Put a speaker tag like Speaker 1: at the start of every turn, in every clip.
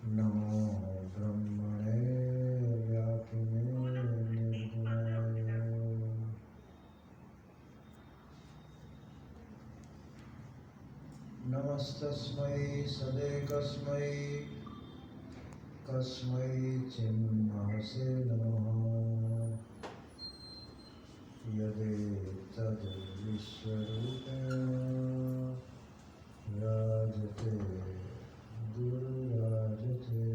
Speaker 1: नमो ब्रह्मणे व्यापिने निर्गुणाय नमस्तस्मै सदेकस्मै कस्मै चिन्महसे नमः यदेतद्विश्वरूपेण राजते गुरुराजते।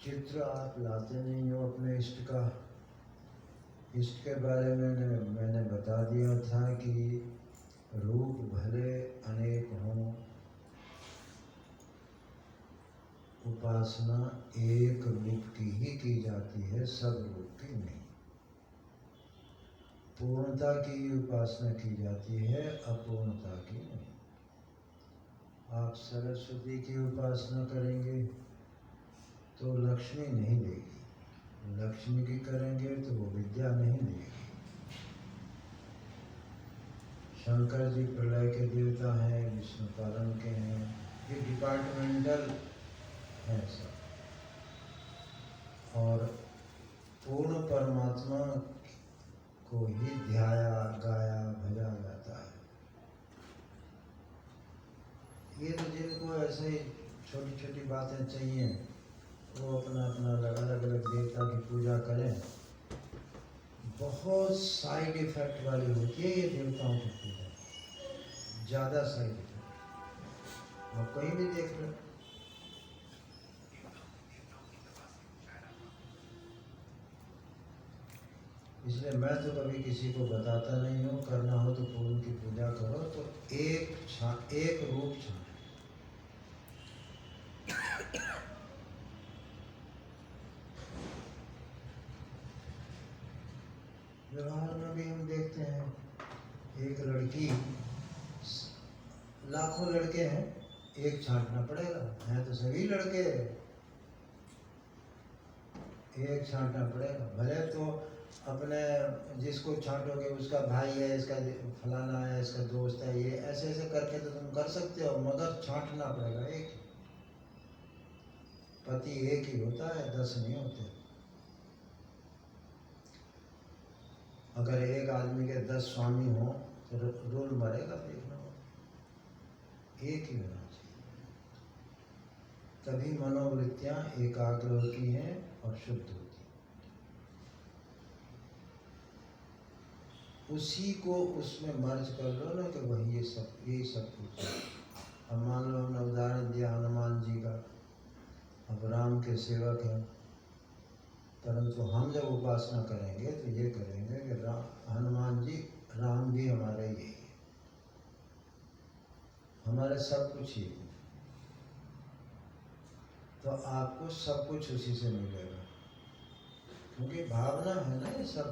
Speaker 1: चित्र आप लाते नहीं हो अपने इष्ट का। इष्ट के बारे में मैंने बता दिया था कि रूप भले अनेक हों, उपासना एक रूप की ही की जाती है, सब रूप की नहीं। पूर्णता की उपासना की जाती है, अपूर्णता की नहीं। आप सरस्वती की उपासना करेंगे तो लक्ष्मी नहीं देगी, लक्ष्मी की करेंगे तो वो विद्या नहीं देगी। शंकर जी प्रलय के देवता हैं, विष्णु पालन के हैं, ये डिपार्टमेंटल है सब। और पूर्ण परमात्मा को ही ध्याया गाया भजा जाता है। ये तो जिनको ऐसे ही छोटी छोटी बातें चाहिए वो अपना अपना अलग अलग देवता की पूजा करें। बहुत साइड इफेक्ट वाली होती है ये देवताओं की पूजा, ज़्यादा साइड इफेक्ट। आप कहीं भी देख लो, इसलिए मैं तो कभी किसी को बताता नहीं हूँ। करना हो तो पूर्ण की पूजा करो, तो एक रूप छांट। व्यवहार में भी हम देखते हैं, एक लड़की, लाखों लड़के हैं, एक छांटना पड़ेगा। हैं तो सभी लड़के, एक छांटना पड़ेगा। भले तो अपने जिसको छांटोगे उसका भाई है, इसका फलाना है, इसका दोस्त है, ये ऐसे ऐसे करके तो तुम कर सकते हो, मगर छांटना पड़ेगा एक। पति एक ही होता है, 10 नहीं होते। अगर एक आदमी के 10 स्वामी हो तो रोल मरेगा, देखना हो। एक ही होना चाहिए, तभी मनोवृत्तियां एकाग्र होती हैं और शुद्ध होती हैं। उसी को उसमें मर्ज कर लो ना, कि वही ये सब यही सब कुछ है। अब मान लो हमने उदाहरण दिया हनुमान जी का। अब राम के सेवक हैं, परंतु हम जब उपासना करेंगे तो ये करेंगे कि हनुमान जी, राम भी हमारे ही है, हमारे सब कुछ ही है। तो आपको सब कुछ उसी से मिलेगा, क्योंकि भावना है ना ये सब।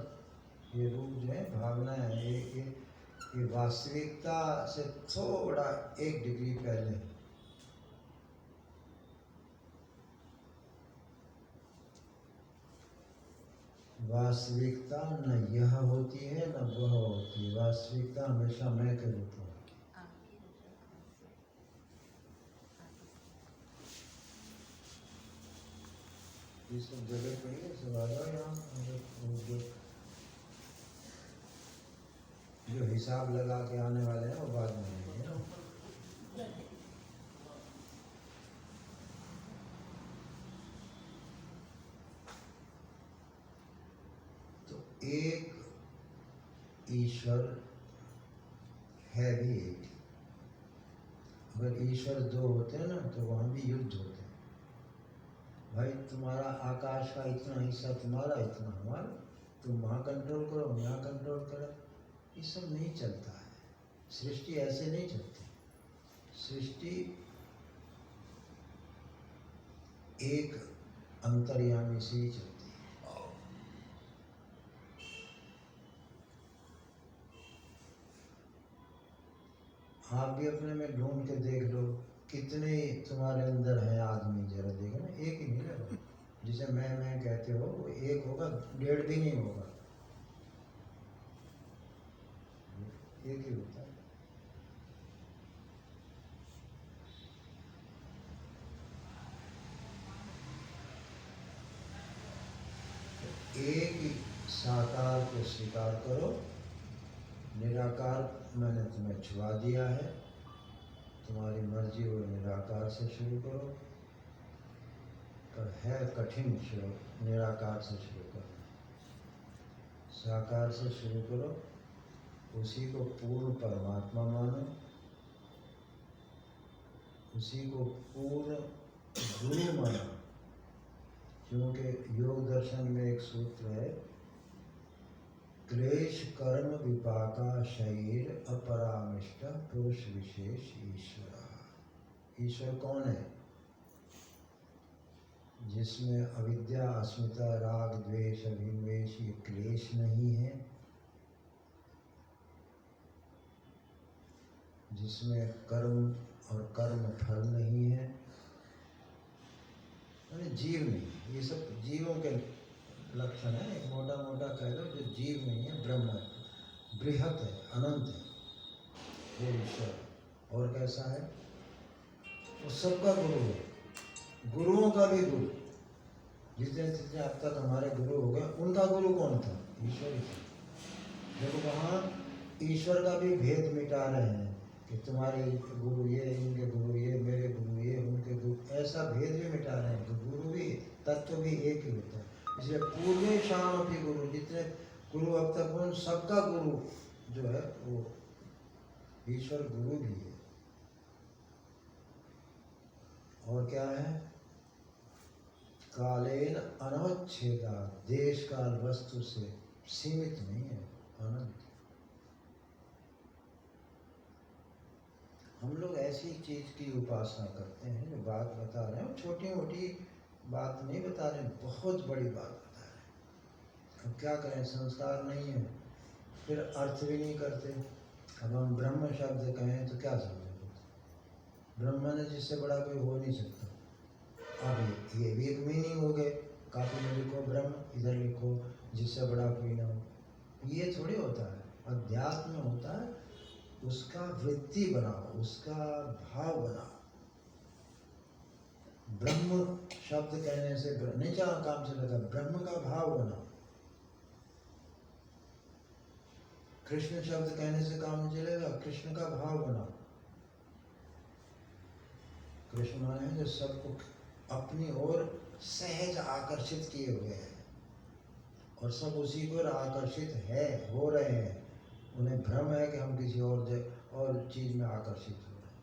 Speaker 1: ये रूप जो है भावना है, ये वास्तविकता से थोड़ा 1 डिग्री पहले है। वास्तविकता न यह होती है न वह होती है, वास्तविकता हमेशा मैं के रूप में होती है। ये सब जगह पर ही सब आ जाओ यहाँ। जो हिसाब लगा के आने वाले हैं वो बाद में आएंगे ना। तो एक ईश्वर है भी एक। अगर ईश्वर 2 होते हैं ना तो वहाँ भी युद्ध होते हैं। भाई तुम्हारा आकाश का इतना हिस्सा तुम्हारा, इतना हमारा, तुम वहाँ कंट्रोल करो, हम यहाँ कंट्रोल करो। ये सब नहीं चलता है, सृष्टि ऐसे नहीं चलती। सृष्टि एक अंतर्यामी से ही चलती है। आप भी अपने में ढूंढ के देख लो कितने तुम्हारे अंदर है आदमी, जरा देखो ना, एक ही नहीं लगा। जिसे मैं कहते हो वो एक होगा, डेढ़ भी नहीं होगा, एक ही होता है। एक ही साकार को स्वीकार करो, निराकार मैंने तुम्हें छुआ दिया है, तुम्हारी मर्जी हो निराकार से शुरू करो, पर है कठिन शुरू निराकार से शुरू करो, साकार से शुरू करो, उसी को पूर्ण परमात्मा मानो, उसी को पूर्ण गुरु मानो। क्योंकि योग दर्शन में एक सूत्र है, क्लेश कर्म विपाका शरीर अपरामिष्ट पुरुष विशेष ईश्वर। ईश्वर कौन है? जिसमें अविद्या, अस्मिता, राग, द्वेष, अभिनिवेश ये क्लेश नहीं है, जिसमें कर्म और कर्म फल नहीं है, जीव नहीं। ये सब जीवों के लक्षण है, एक मोटा मोटा कह दो, जो जीव नहीं है ब्रह्म है, बृहत है, अनंत है वो ईश्वर। और कैसा है? वो सबका गुरु है, गुरुओं का भी गुरु। जितने जितने अब तक हमारे गुरु हो गए, उनका गुरु कौन था? ईश्वर ही था। देखो वहाँ ईश्वर का भी भेद मिटा रहे हैं कि तुम्हारे गुरु ये, इनके गुरु ये, मेरे गुरु ये, उनके गुरु, ऐसा भेद भी मिटा रहे हैं। तो गुरु भी, तत्व भी एक ही होता है। इसलिए पूर्वे शाम अपनी गुरु, जितने गुरु अब तक उन सबका गुरु जो है वो ईश्वर गुरु भी है। और क्या है? कालेन अनवच्छेदा, देश काल वस्तु से सीमित नहीं है, अनंत। हम लोग ऐसी चीज की उपासना करते हैं, जो बात बता रहे हैं, छोटी मोटी बात नहीं बता रहे, बहुत बड़ी बात बता रहे हैं। अब क्या करें, संस्कार नहीं है, फिर अर्थ भी नहीं करते। अब हम ब्रह्म शब्द कहें तो क्या समझेंगे? ब्रह्म ने जिससे बड़ा कोई हो नहीं सकता। अब ये भी एक मीनिंग हो गए, कॉपी में लिखो ब्रह्म, इधर लिखो जिससे बड़ा कोई ना हो, ये थोड़ी होता है। अध्यात्म में होता है उसका वृत्ति बनाओ, उसका भाव बनाओ। ब्रह्म शब्द कहने से नहीं चाह काम चलेगा, ब्रह्म का भाव बनाओ। कृष्ण शब्द कहने से काम नहीं चलेगा, कृष्ण का भाव बनाओ। कृष्ण माने जो सबको अपनी ओर सहज आकर्षित किए हुए हैं, और सब उसी को आकर्षित है, हो रहे हैं। उन्हें भ्रम है कि हम किसी और चीज में आकर्षित हो रहे हैं।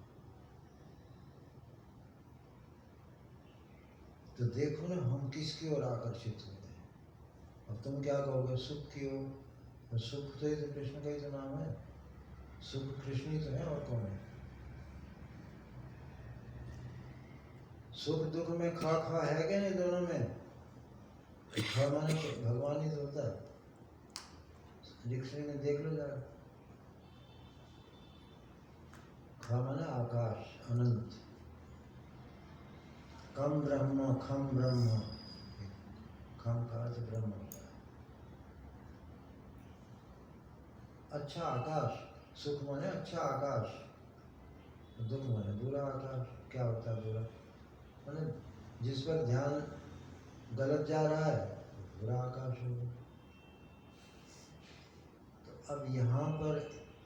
Speaker 1: तो देखो ना, हम किसकी ओर आकर्षित हो रहे हैं। अब तुम क्या कहोगे? सुख की ओर। तो सुख तो कृष्ण का ही तो नाम है, सुख कृष्ण ही तो है, और कौन है? सुख दुख में खा है क्या? नहीं, दोनों में खा माने भगवान ही तो होता है। डिक्शनरी में देख लो जरा, खा माने आकाश, अनंत, कम ब्रह्म, खम ब्रह्म, खम का अर्थ ब्रह्म होता है। अच्छा आकाश, सुख माने अच्छा आकाश, दुख माने बुरा आकाश। क्या होता है बुरा? माने जिस पर ध्यान गलत जा रहा है बुरा आकाश होगा। तो अब यहाँ पर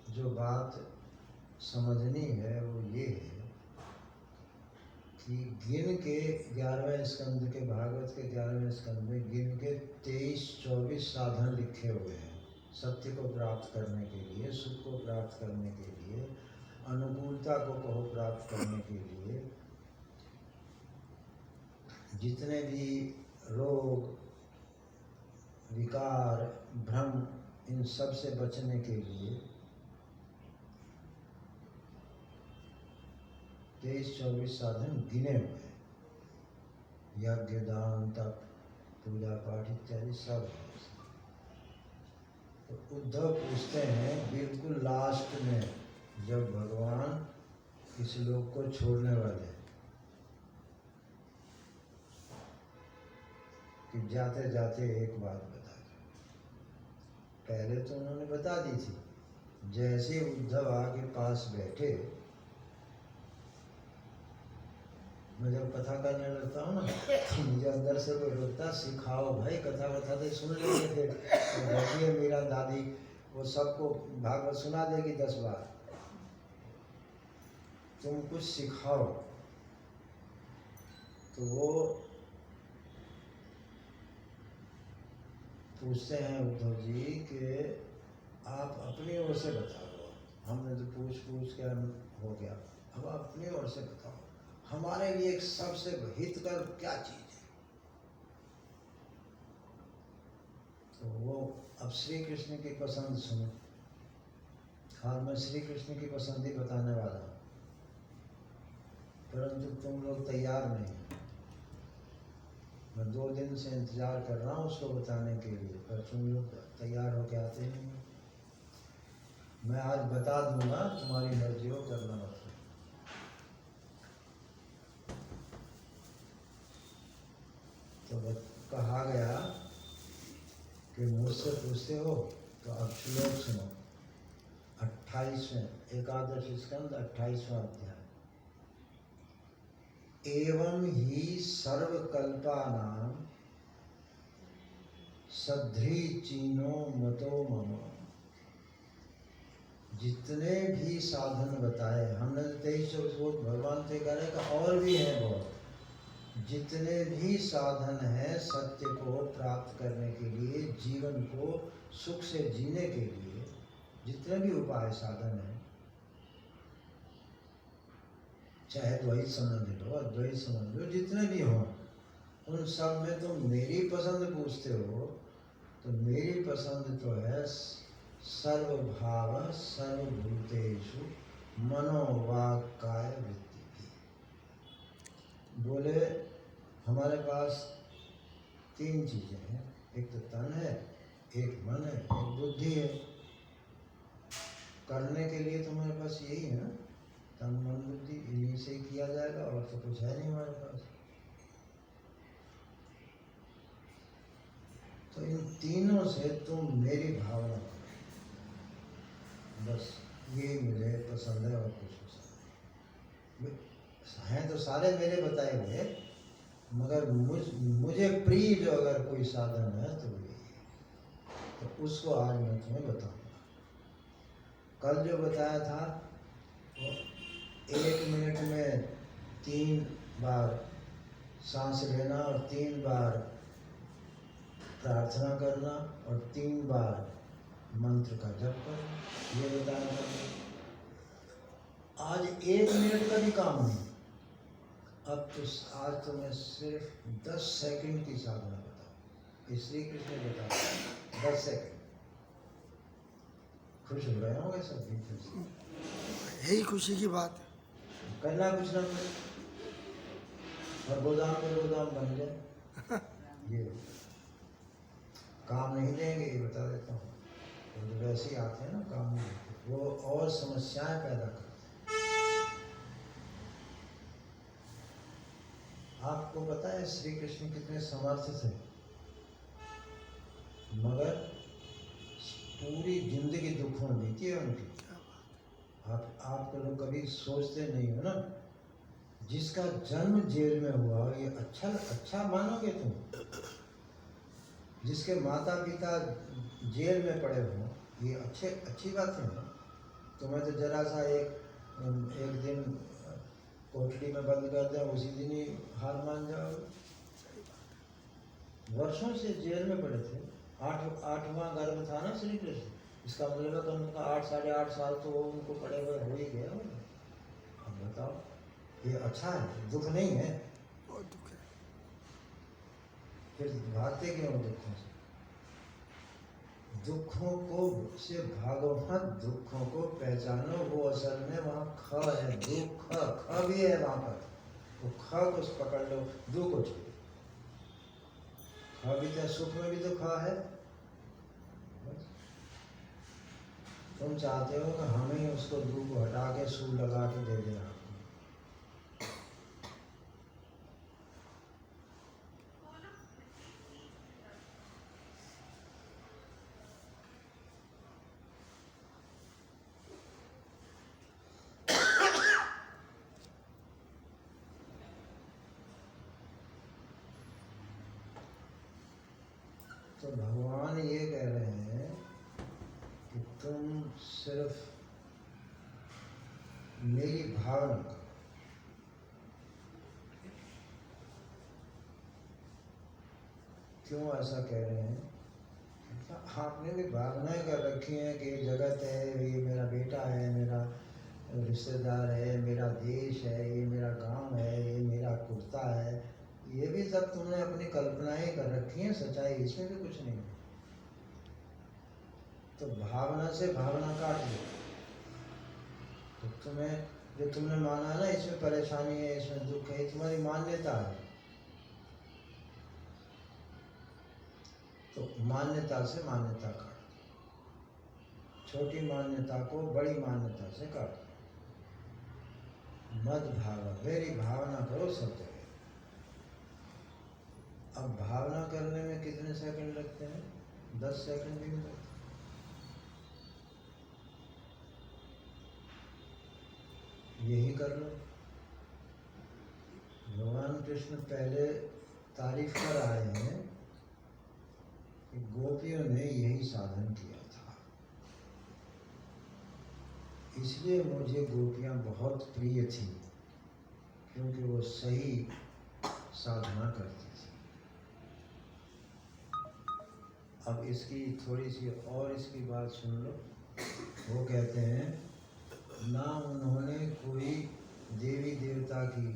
Speaker 1: जो बात समझनी है वो ये है कि गिन के 11वें स्कंद के, भागवत के 11वें स्कंद में गिन के 23-24 साधन लिखे हुए हैं सत्य को प्राप्त करने के लिए, सुख को प्राप्त करने के लिए, अनुकूलता को कहो प्राप्त करने के लिए, जितने भी रोग, विकार, भ्रम, इन सब से बचने के लिए 23-24 साधन गिने हुए हैं। यज्ञ, दान, तप, पूजा पाठ इत्यादि सब है। तो उद्धव पूछते हैं बिल्कुल लास्ट में, जब भगवान इस लोक को छोड़ने वाले हैं, कि जाते जाते एक बात बता दो। पहले तो उन्होंने बता दी थी, जैसे उद्धव आके पास बैठे, मैं जब कथा करने लगता हूँ ना तो मुझे अंदर से कोई रोकता, सिखाओ भाई, कथा वथा तो सुन लेंगे, फिर तो बैठिए मेरा दादी वो सबको भागवत सुना देगी 10 बार, तुम कुछ सिखाओ। तो वो पूछते हैं उद्धव जी कि आप अपनी ओर से बता दो, हमने तो पूछ के हो गया, अब आप अपनी ओर से बताओ, हमारे लिए एक सबसे हितकर क्या चीज है। तो वो अब श्री कृष्ण की पसंद सुनो। हाँ, मैं श्री कृष्ण की पसंद ही बताने वाला हूँ, परंतु तुम लोग तैयार नहीं। मैं 2 दिन से इंतजार कर रहा हूँ उसको बताने के लिए, पर तुम लोग तैयार होके आते नहीं। मैं आज बता दूंगा, तुम्हारी मर्जी हो, करना मत। तो कहा गया कि मुझसे पूछते हो तो अब श्लोक सुनो। 28वें एकादश स्कंद 28वां अध्याय। एवं ही सर्वकल्पानां सध्री चीनो मतो मम। जितने भी साधन बताए हमने, 23 भगवान से कह रहे का और भी है बहुत, जितने भी साधन हैं सत्य को प्राप्त करने के लिए, जीवन को सुख से जीने के लिए, जितने भी उपाय साधन हैं, चाहे द्वैत समझ लो, अद्वैत समझ लो, जितने भी हों, उन सब में तुम मेरी पसंद पूछते हो, तो मेरी पसंद तो है सर्वभाव सर्वभूतेषु मनोवाक् काय वृत्ति। बोले हमारे पास 3 चीजें हैं, एक तो तन है, एक मन है, एक बुद्धि है। करने के लिए तो हमारे पास यही है ना, तन मन बुद्धि, इन्हीं से किया जाएगा, और तो कुछ है नहीं हमारे पास। तो इन तीनों से तुम मेरी भावना करो, बस ये मुझे पसंद है और कुछ पसंद नहीं। हैं तो सारे मेरे बताए हुए, मगर मुझे प्रिय जो अगर कोई साधन है तो ये, तो उसको आज मैं तुम्हें बताऊंगा। कल जो बताया था वो 1 मिनट में 3 बार सांस लेना और 3 बार प्रार्थना करना और 3 बार मंत्र का जप करना, ये बताया था। आज 1 मिनट का भी काम नहीं, अब तो आज तो मैं सिर्फ 10 सेकंड की साधना बताऊँ। श्री कृष्ण बताया 10 सेकंड। खुश हो रहे होंगे सब भी,
Speaker 2: यही खुशी की बात है।
Speaker 1: करना कुछ ना कुछ, और गोदाम पे गोदाम बन जाए। ये काम नहीं देंगे, ये बता देता हूँ। तो वैसे ही आते हैं ना, काम नहीं देते, वो और समस्याएं पैदा करते हैं। आपको पता है श्री कृष्ण कितने समर्थ थे, मगर पूरी जिंदगी दुखों में बीती है उनकी। आप लोग कभी सोचते नहीं हो ना, जिसका जन्म जेल में हुआ, ये अच्छा मानोगे तुम? जिसके माता पिता जेल में पड़े हो, ये अच्छी बात है ना? तुम्हें तो जरा सा एक दिन कोठरी में बंद कर दें, उसी दिन ही हार मान जाओगे। वर्षों से जेल में पड़े थे, 8वां गर्भ था ना श्री कृष्ण, इसका मतलब है उनका 8 साढ़े 8 साल तो उनको पड़े हुए हो ही गया। अब बताओ, ये अच्छा है, दुख नहीं है?
Speaker 2: बहुत दुख है।
Speaker 1: फिर भागते क्यों दुखों से? दुखों को से भागो मत, दुखों को पहचानो। वो असल में वहाँ ख है, दुख ख भी है वहाँ पर, वो ख को पकड़ लो, दु को छोड़ो। ख भी तो सुख में भी तो ख है। तुम चाहते हो कि हमें ही उसको दूर को हटा के सूल लगा के दे देना। तो भगवान ये कह रहे हैं कि तुम सिर्फ मेरी भावना करो। क्यों ऐसा कह रहे हैं? आपने भी भावनाएं कर रखी हैं कि ये जगत है, ये मेरा बेटा है, मेरा रिश्तेदार है, मेरा देश है, ये मेरा गांव है, ये मेरा कुर्ता है। ये भी सब तुमने अपनी कल्पनाएं कर रखी हैं, सच्चाई इसमें भी कुछ नहीं है। तो भावना से भावना काट लो। तो तुम्हें जो तुमने माना ना इसमें परेशानी है, इसमें दुख है, ये तुम्हारी मान्यता है। तो मान्यता से मान्यता काट दो। छोटी मान्यता को बड़ी मान्यता से काट दो। मद भाव, मेरी भावना करो सब जगह। अब भावना करने में कितने सेकंड लगते हैं? 10 सेकंड भी नहीं लगते। यही कर लो। भगवान कृष्ण पहले तारीफ कर आए हैं कि गोपियों ने यही साधन किया था, इसलिए मुझे गोपियां बहुत प्रिय थी, क्योंकि वो सही साधना करती थी। अब इसकी थोड़ी सी और इसकी बात सुन लो। वो कहते हैं ना उन्होंने कोई देवी देवता की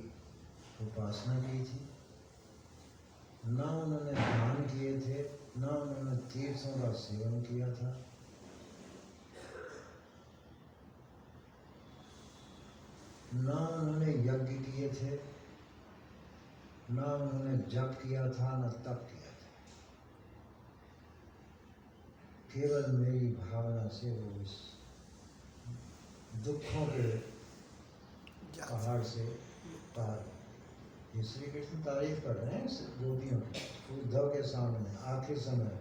Speaker 1: उपासना की थी, ना उन्होंने दान किए थे, ना उन्होंने तीर्थों का सेवन किया था, ना उन्होंने यज्ञ किए थे, ना उन्होंने जप किया था, ना तप किया था। केवल मेरी भावना से वो इस दुखों के पहाड़ से पार। ये श्री कृष्ण तारीफ कर रहे हैं इस गोपियों की, उद्धव के सामने आखिर समय।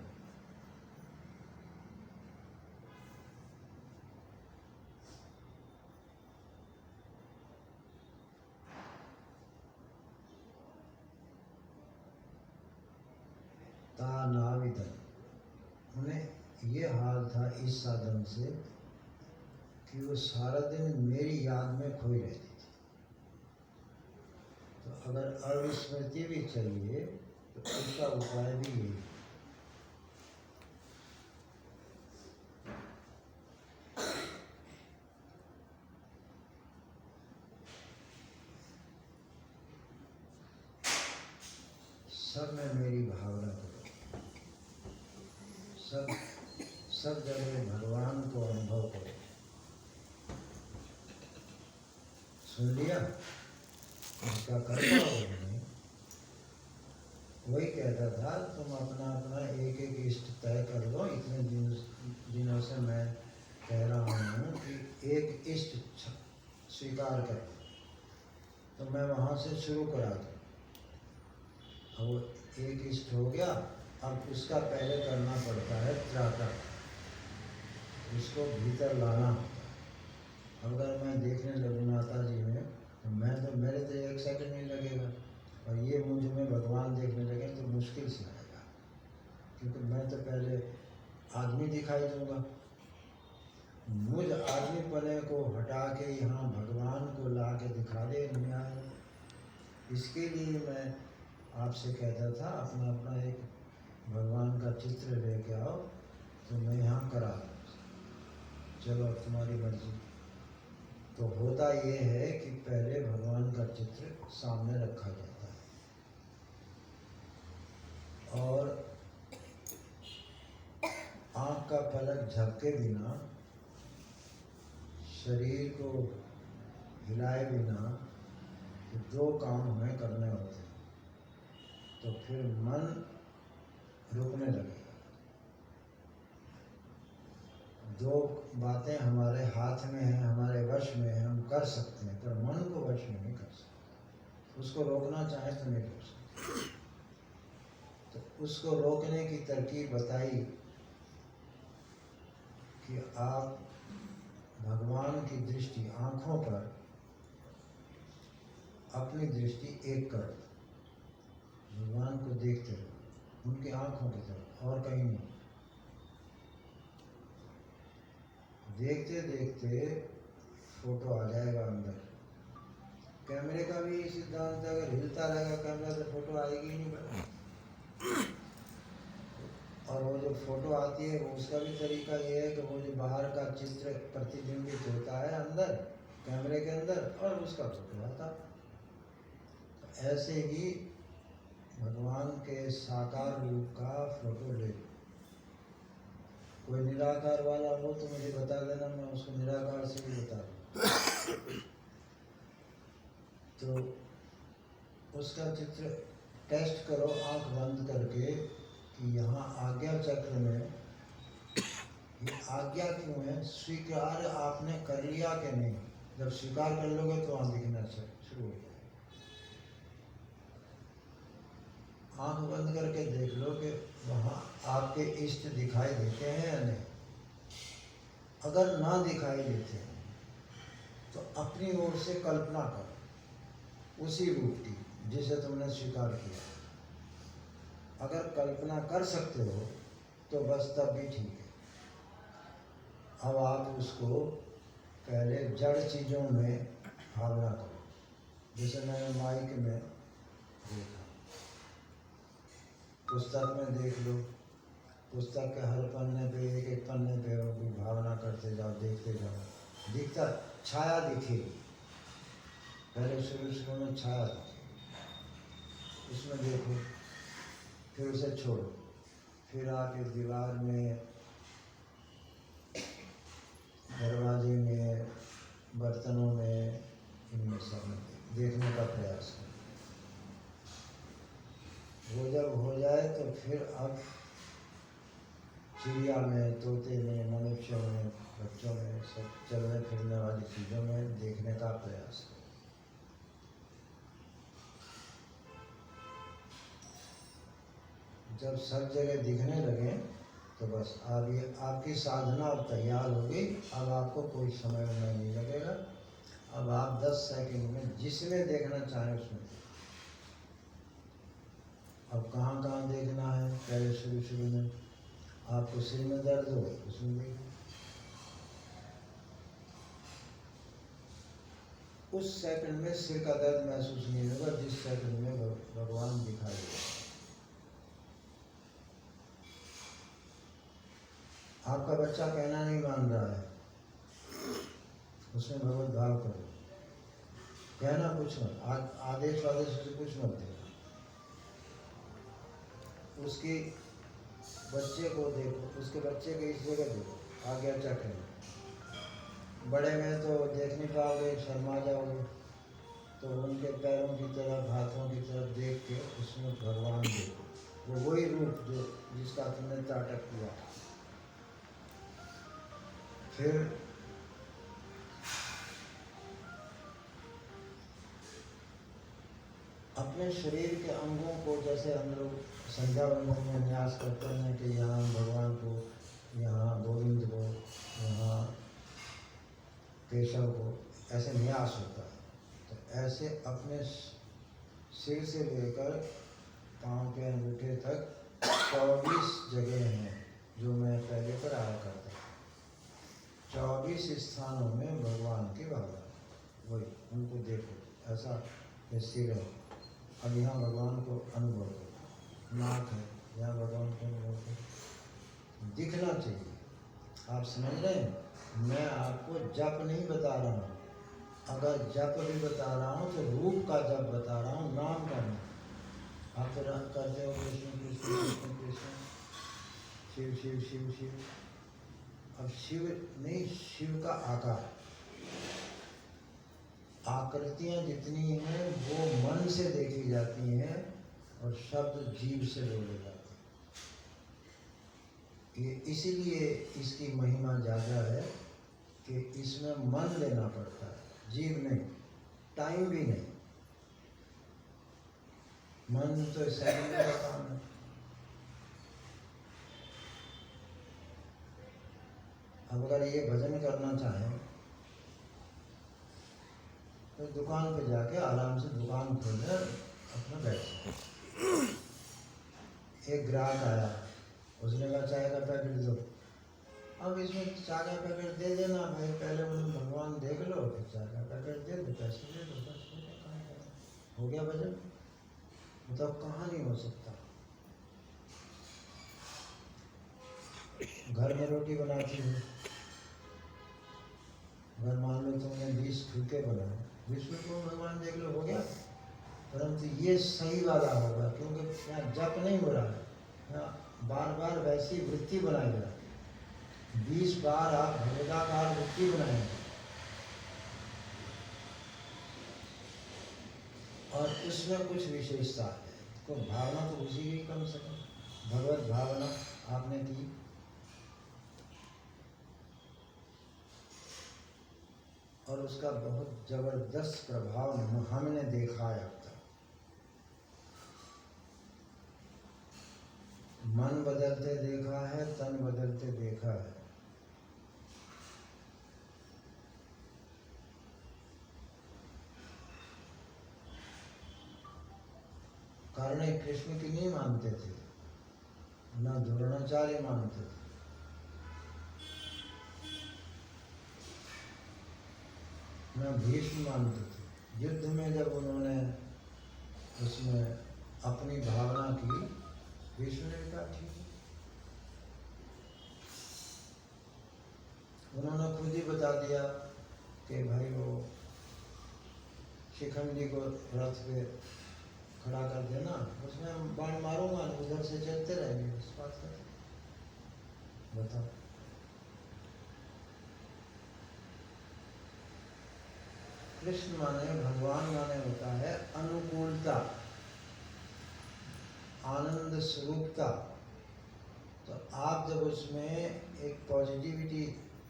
Speaker 1: नाविदन, उन्हें ये हाल था इस साधन से कि वो सारा दिन मेरी याद में खोई रहती थी। तो अगर अविस्मृति भी चाहिए तो उसका उपाय भी यही है। सब में मेरी भावना करो, सब जगह भगवान को अनुभव करो। सुन लिया? इसका कर पाओगे नहीं? वही कहता था तुम अपना अपना एक एक इष्ट तय कर लो। इतने दिनों से मैं कह रहा हूँ कि एक इष्ट स्वीकार कर लो, तो मैं वहाँ से शुरू करा दूँ। अब वो एक इष्ट हो गया, अब उसका पहले करना पड़ता है त्राता, उसको भीतर लाना होता है। अगर मैं देखने लगूँ माता जी में, तो मेरे तो 1 सेकंड नहीं लगेगा, और ये मुझ में भगवान देखने लगे तो मुश्किल से आएगा, क्योंकि मैं तो पहले आदमी दिखाई दूंगा। मुझ आदमी पने को हटा के यहाँ भगवान को ला के दिखा दे न्याय। इसके लिए मैं आपसे कहता था अपना अपना एक भगवान का चित्र लेके आओ, तो मैं यहाँ करा दूँ। चलो तुम्हारी मर्जी। तो होता ये है कि पहले भगवान का चित्र सामने रखा जाता है, और आँख का पलक झपके बिना, शरीर को हिलाए बिना 2 काम हमें करने होते हैं। तो फिर मन रुकने लगेगा। दो बातें हमारे हाथ में हैं, हमारे वश में हैं, हम कर सकते हैं, पर मन को वश में नहीं कर सकते। उसको रोकना चाहे तो नहीं रोक सकते। तो उसको रोकने की तरकीब बताई कि आप भगवान की दृष्टि आँखों पर अपनी दृष्टि एक कर दो, भगवान को देखते रहो, उनकी आँखों की तरफ और कहीं नहीं। देखते देखते फोटो आ जाएगा अंदर। कैमरे का भी सिद्धांत है, अगर हिलता रहेगा कैमरा तो फोटो आएगी ही नहीं बस। और वो जो फोटो आती है उसका भी तरीका ये है कि वो जो बाहर का चित्र प्रतिबिंबित होता है अंदर कैमरे के अंदर, और उसका फोटो आता है। ऐसे ही भगवान के साकार रूप का फोटो ले लो। कोई निराकार वाला हो तो मुझे बता देना, मैं उसको निराकार से भी बता दूँ। तो उसका चित्र टेस्ट करो आंख बंद करके कि यहाँ आज्ञा चक्र में ये आज्ञा क्यों है, स्वीकार आपने कर लिया कि नहीं। जब स्वीकार कर लोगे तो वहाँ दिखना शुरू हो जाएगा। आंख बंद करके देख लो कि वहाँ आपके इष्ट दिखाई देते हैं या नहीं। अगर ना दिखाई देते हैं तो अपनी ओर से कल्पना करो उसी रूप की जिसे तुमने स्वीकार किया। अगर कल्पना कर सकते हो तो बस तब भी ठीक है। अब आप उसको पहले जड़ चीज़ों में भावना करो, जैसे मैंने माइक में देखा, पुस्तक में देख लो, पुस्तक के हर पन्ने पे एक एक पन्ने पे भी भावना करते जाओ, देखते जाओ, दिखता छाया दिखेगी। पहले शुरू में छाया दिखेगी, उसमें देखो, फिर उसे छोड़ो, फिर आप इस दीवार में, दरवाजे में, बर्तनों में, इनमें सब में देखने का प्रयास करो। वो जब हो जाए तो फिर अब चिड़िया में, तोते में, मनुष्यों में, बच्चों में, सब चलने फिरने वाली चीज़ों में देखने का प्रयास करो। जब सब जगह दिखने लगे तो बस अब ये आपकी साधना अब तैयार हो गई। अब आपको कोई समय नहीं लगेगा। अब आप 10 सेकंड में जिसमें देखना चाहें उसमें। अब कहाँ कहाँ देखना है, पहले शुरू में आपको सिर में दर्द हो उसमें देखो, उस सेकंड में सिर का दर्द महसूस नहीं होगा जिस सेकंड में भगवान दिखाई देगा। आपका बच्चा कहना नहीं मान रहा है, उसमें भगवत भाव करो। कहना कुछ मत, आदेश वादेश से कुछ मत देना। उसके बच्चे को देखो, उसके बच्चे के इस जगह देखो, आज्ञा चक्र में। बड़े में तो देख नहीं पाओगे, शर्मा जाओगे, तो उनके पैरों की तरफ, हाथों की तरफ देख के उसमें भगवान देखो। वो वही रूप जो जिसका तुमने ताटक किया। फिर अपने शरीर के अंगों को, जैसे हम लोग संध्या वंदन में न्यास करते हैं कि यहाँ भगवान को, यहाँ गोविंद को, यहाँ केशव को, ऐसे न्यास होता है। तो ऐसे अपने सिर से लेकर पाँव के अंगूठे तक 24 जगह हैं जो मैं पहले पर आया करता था। 24 स्थानों में भगवान की भावना, वही उनको देखो, ऐसा सिर है। अब यहाँ भगवान को अनुभव करो, नाक है, यहाँ भगवान को अनुभव करो, दिखना चाहिए। आप समझ रहे हैं, मैं आपको जप नहीं बता रहा हूँ। अगर जप भी बता रहा हूँ तो रूप का जप बता रहा हूँ, नाम का नहीं। आप तो करते हो कृष्ण कृष्ण कृष्ण कृष्ण, शिव शिव शिव शिव। अब शिव नहीं, शिव का आकार, आकृतियाँ जितनी हैं वो मन से देखी जाती हैं और शब्द जीव से बोले जाते हैं। ये इसीलिए इसकी महिमा ज़्यादा है कि इसमें मन देना पड़ता है, जीव नहीं, टाइम भी नहीं। मन तो सेकंड का काम है। अब अगर ये भजन करना चाहें तो दुकान पे जाके आराम से दुकान खोले अपना बैठ। एक ग्राहक आया, उसने कहा चाय का पैकेट दो। अब इसमें चाय का पैकेट दे देना भाई, पहले बोले भगवान देख लो, फिर चाय का पैकेट दे दो, पैसे दे दो, बस हो गया भजन। मतलब कहाँ नहीं हो सकता। घर में रोटी बनाती हूँ, अगर मान लो तुमने 20 फुलके बनाए, 20 फुलकों में भगवान देख लो, हो गया। परंतु ये सही वाला होगा, क्योंकि यहाँ जप नहीं हो रहा है, यहाँ बार बार वैसी वृत्ति बनाई जा रही है। 20 बार आप भगवदाकार वृत्ति बनाएंगे और इसमें कुछ विशेषता है। तो भावना तो उसी की कम से कम भगवत भावना आपने की, और उसका बहुत जबरदस्त प्रभाव हमने देखा है अब तक। मन बदलते देखा है, तन बदलते देखा है। कर्ण कृष्ण की नहीं मानते थे, न द्रोणाचार्य मानते थे, न भीष्म मानते थे। युद्ध में जब उन्होंने उसमें अपनी भावना की, भीष्म ने कहा ठीक है। उन्होंने खुद ही बता दिया कि भाई वो शिखंडी को रथ पे खड़ा कर देना, उसमें हम बाण मारूंगा, उधर से चलते रहेंगे, इस बात का बताओ। कृष्ण माने, भगवान माने होता है अनुकूलता, आनंद स्वरूपता। तो आप जब उसमें एक पॉजिटिविटी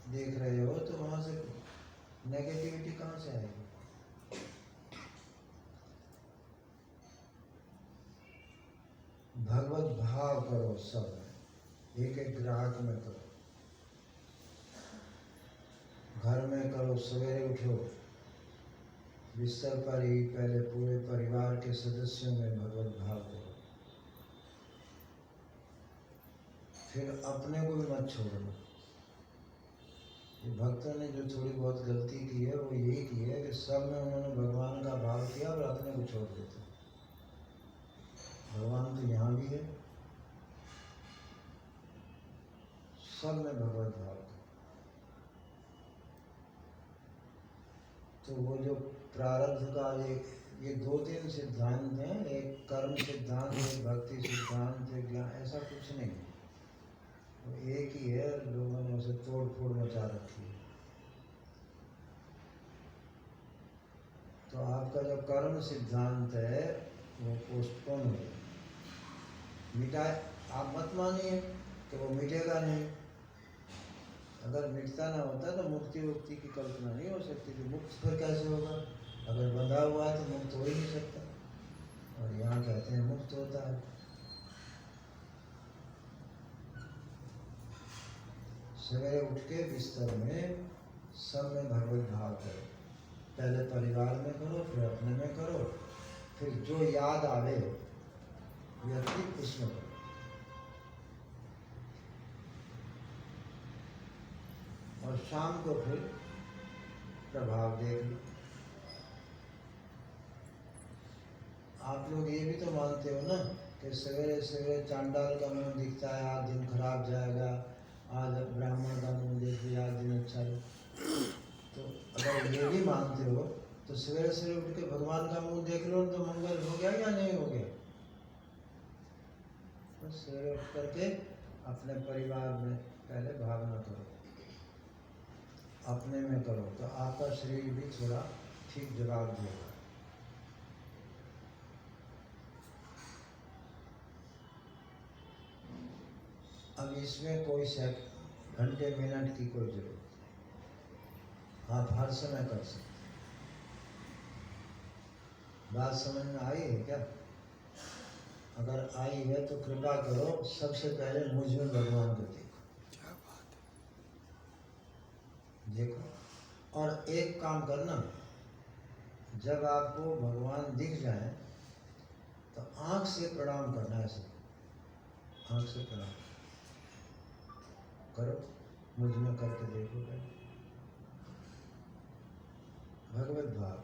Speaker 1: देख रहे हो तो वहां से नेगेटिविटी कहाँ से आएगी? भगवत भाव करो सब, एक एक ग्राहक में करो, घर में करो, सवेरे उठो, बिस्तर पर ही पहले पूरे परिवार के सदस्यों में भगवत भाव करो, फिर अपने को भी मत छोड़ो। भक्तों ने जो थोड़ी बहुत गलती की है वो यही की है कि सब में उन्होंने भगवान का भाव किया और अपने को छोड़ देते। भगवान तो यहाँ भी है, सब में भगवत भाव का। तो वो जो प्रारब्ध का ये 2-3 सिद्धांत हैं, एक कर्म सिद्धांत, एक भक्ति सिद्धांत, एक ज्ञान, ऐसा कुछ नहीं है, वो एक ही है। लोगों ने उसे तोड़ फोड़ मचा रखी है। तो आपका जो कर्म सिद्धांत है वो पोस्टपोन हो गया, मिटाए। आप मत मानिए कि वो मिटेगा नहीं। अगर मिटता ना होता तो मुक्ति वुक्ति की कल्पना नहीं हो सकती थी। मुक्त फिर कैसे होगा? अगर बंधा हुआ है तो मुक्त हो ही नहीं सकता। और यहाँ कहते हैं मुक्त होता है। सवेरे उठ के बिस्तर में सब में भगवत भाव करो, पहले परिवार में करो, फिर अपने में करो, फिर जो याद आवे व्यक्ति उसमें करो। और शाम को फिर प्रभाव देख लो। आप लोग ये भी तो मानते हो ना कि सवेरे सवेरे चांडाल का मुंह दिखता है, आज दिन खराब जाएगा, आज ब्राह्मण का मुंह देख लिया, आज दिन अच्छा है। तो अगर ये भी मानते हो तो सवेरे सवेरे उठ के भगवान का मुंह देख लो तो मंगल हो गया या नहीं हो गया? तो सवेरे उठ करके अपने परिवार में पहले भावना करो, अपने में करो, तो आपका शरीर भी थोड़ा ठीक जवाब देगा। अब इसमें कोई घंटे मिनट की कोई जरूरत नहीं, आप हर समय कर सकते। बात समझ में आई है क्या? अगर आई है तो कृपा करो, सबसे पहले मुझ में भगवान को देखो।
Speaker 2: क्या बात
Speaker 1: देखो और एक काम करना, जब आपको भगवान दिख जाए तो आंख से प्रणाम करना है। ऐसे आंख से प्रणाम करो, मुझ में करके देखो। भगवत भाव,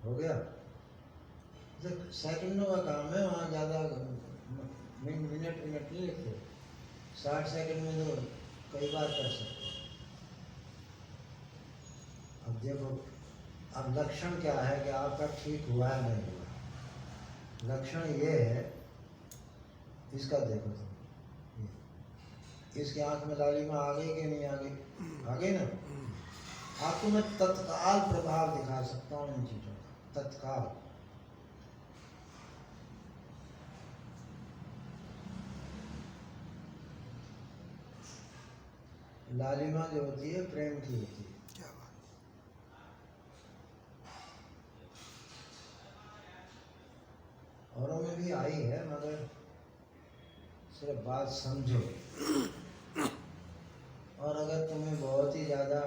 Speaker 1: हो गया? सेकंडों का काम है, वहाँ ज़्यादा मिनट नहीं लिखते। 60 सेकंड में तो कई बार कर सकते। अब देखो, अब लक्षण क्या है कि आपका ठीक हुआ है नहीं हुआ। लक्षण ये है, इसका देखो तुम, इसके आंख में लालिमा आ गई कि नहीं आ गई? आ गई ना? आपको मैं तत्काल प्रभाव दिखा सकता हूँ इन चीजों का, तत्काल। लालिमा जो होती है प्रेम की होती है।
Speaker 2: क्या बात।
Speaker 1: औरों में भी आई है, मगर सिर्फ बात समझो। और अगर तुम्हें बहुत ही ज़्यादा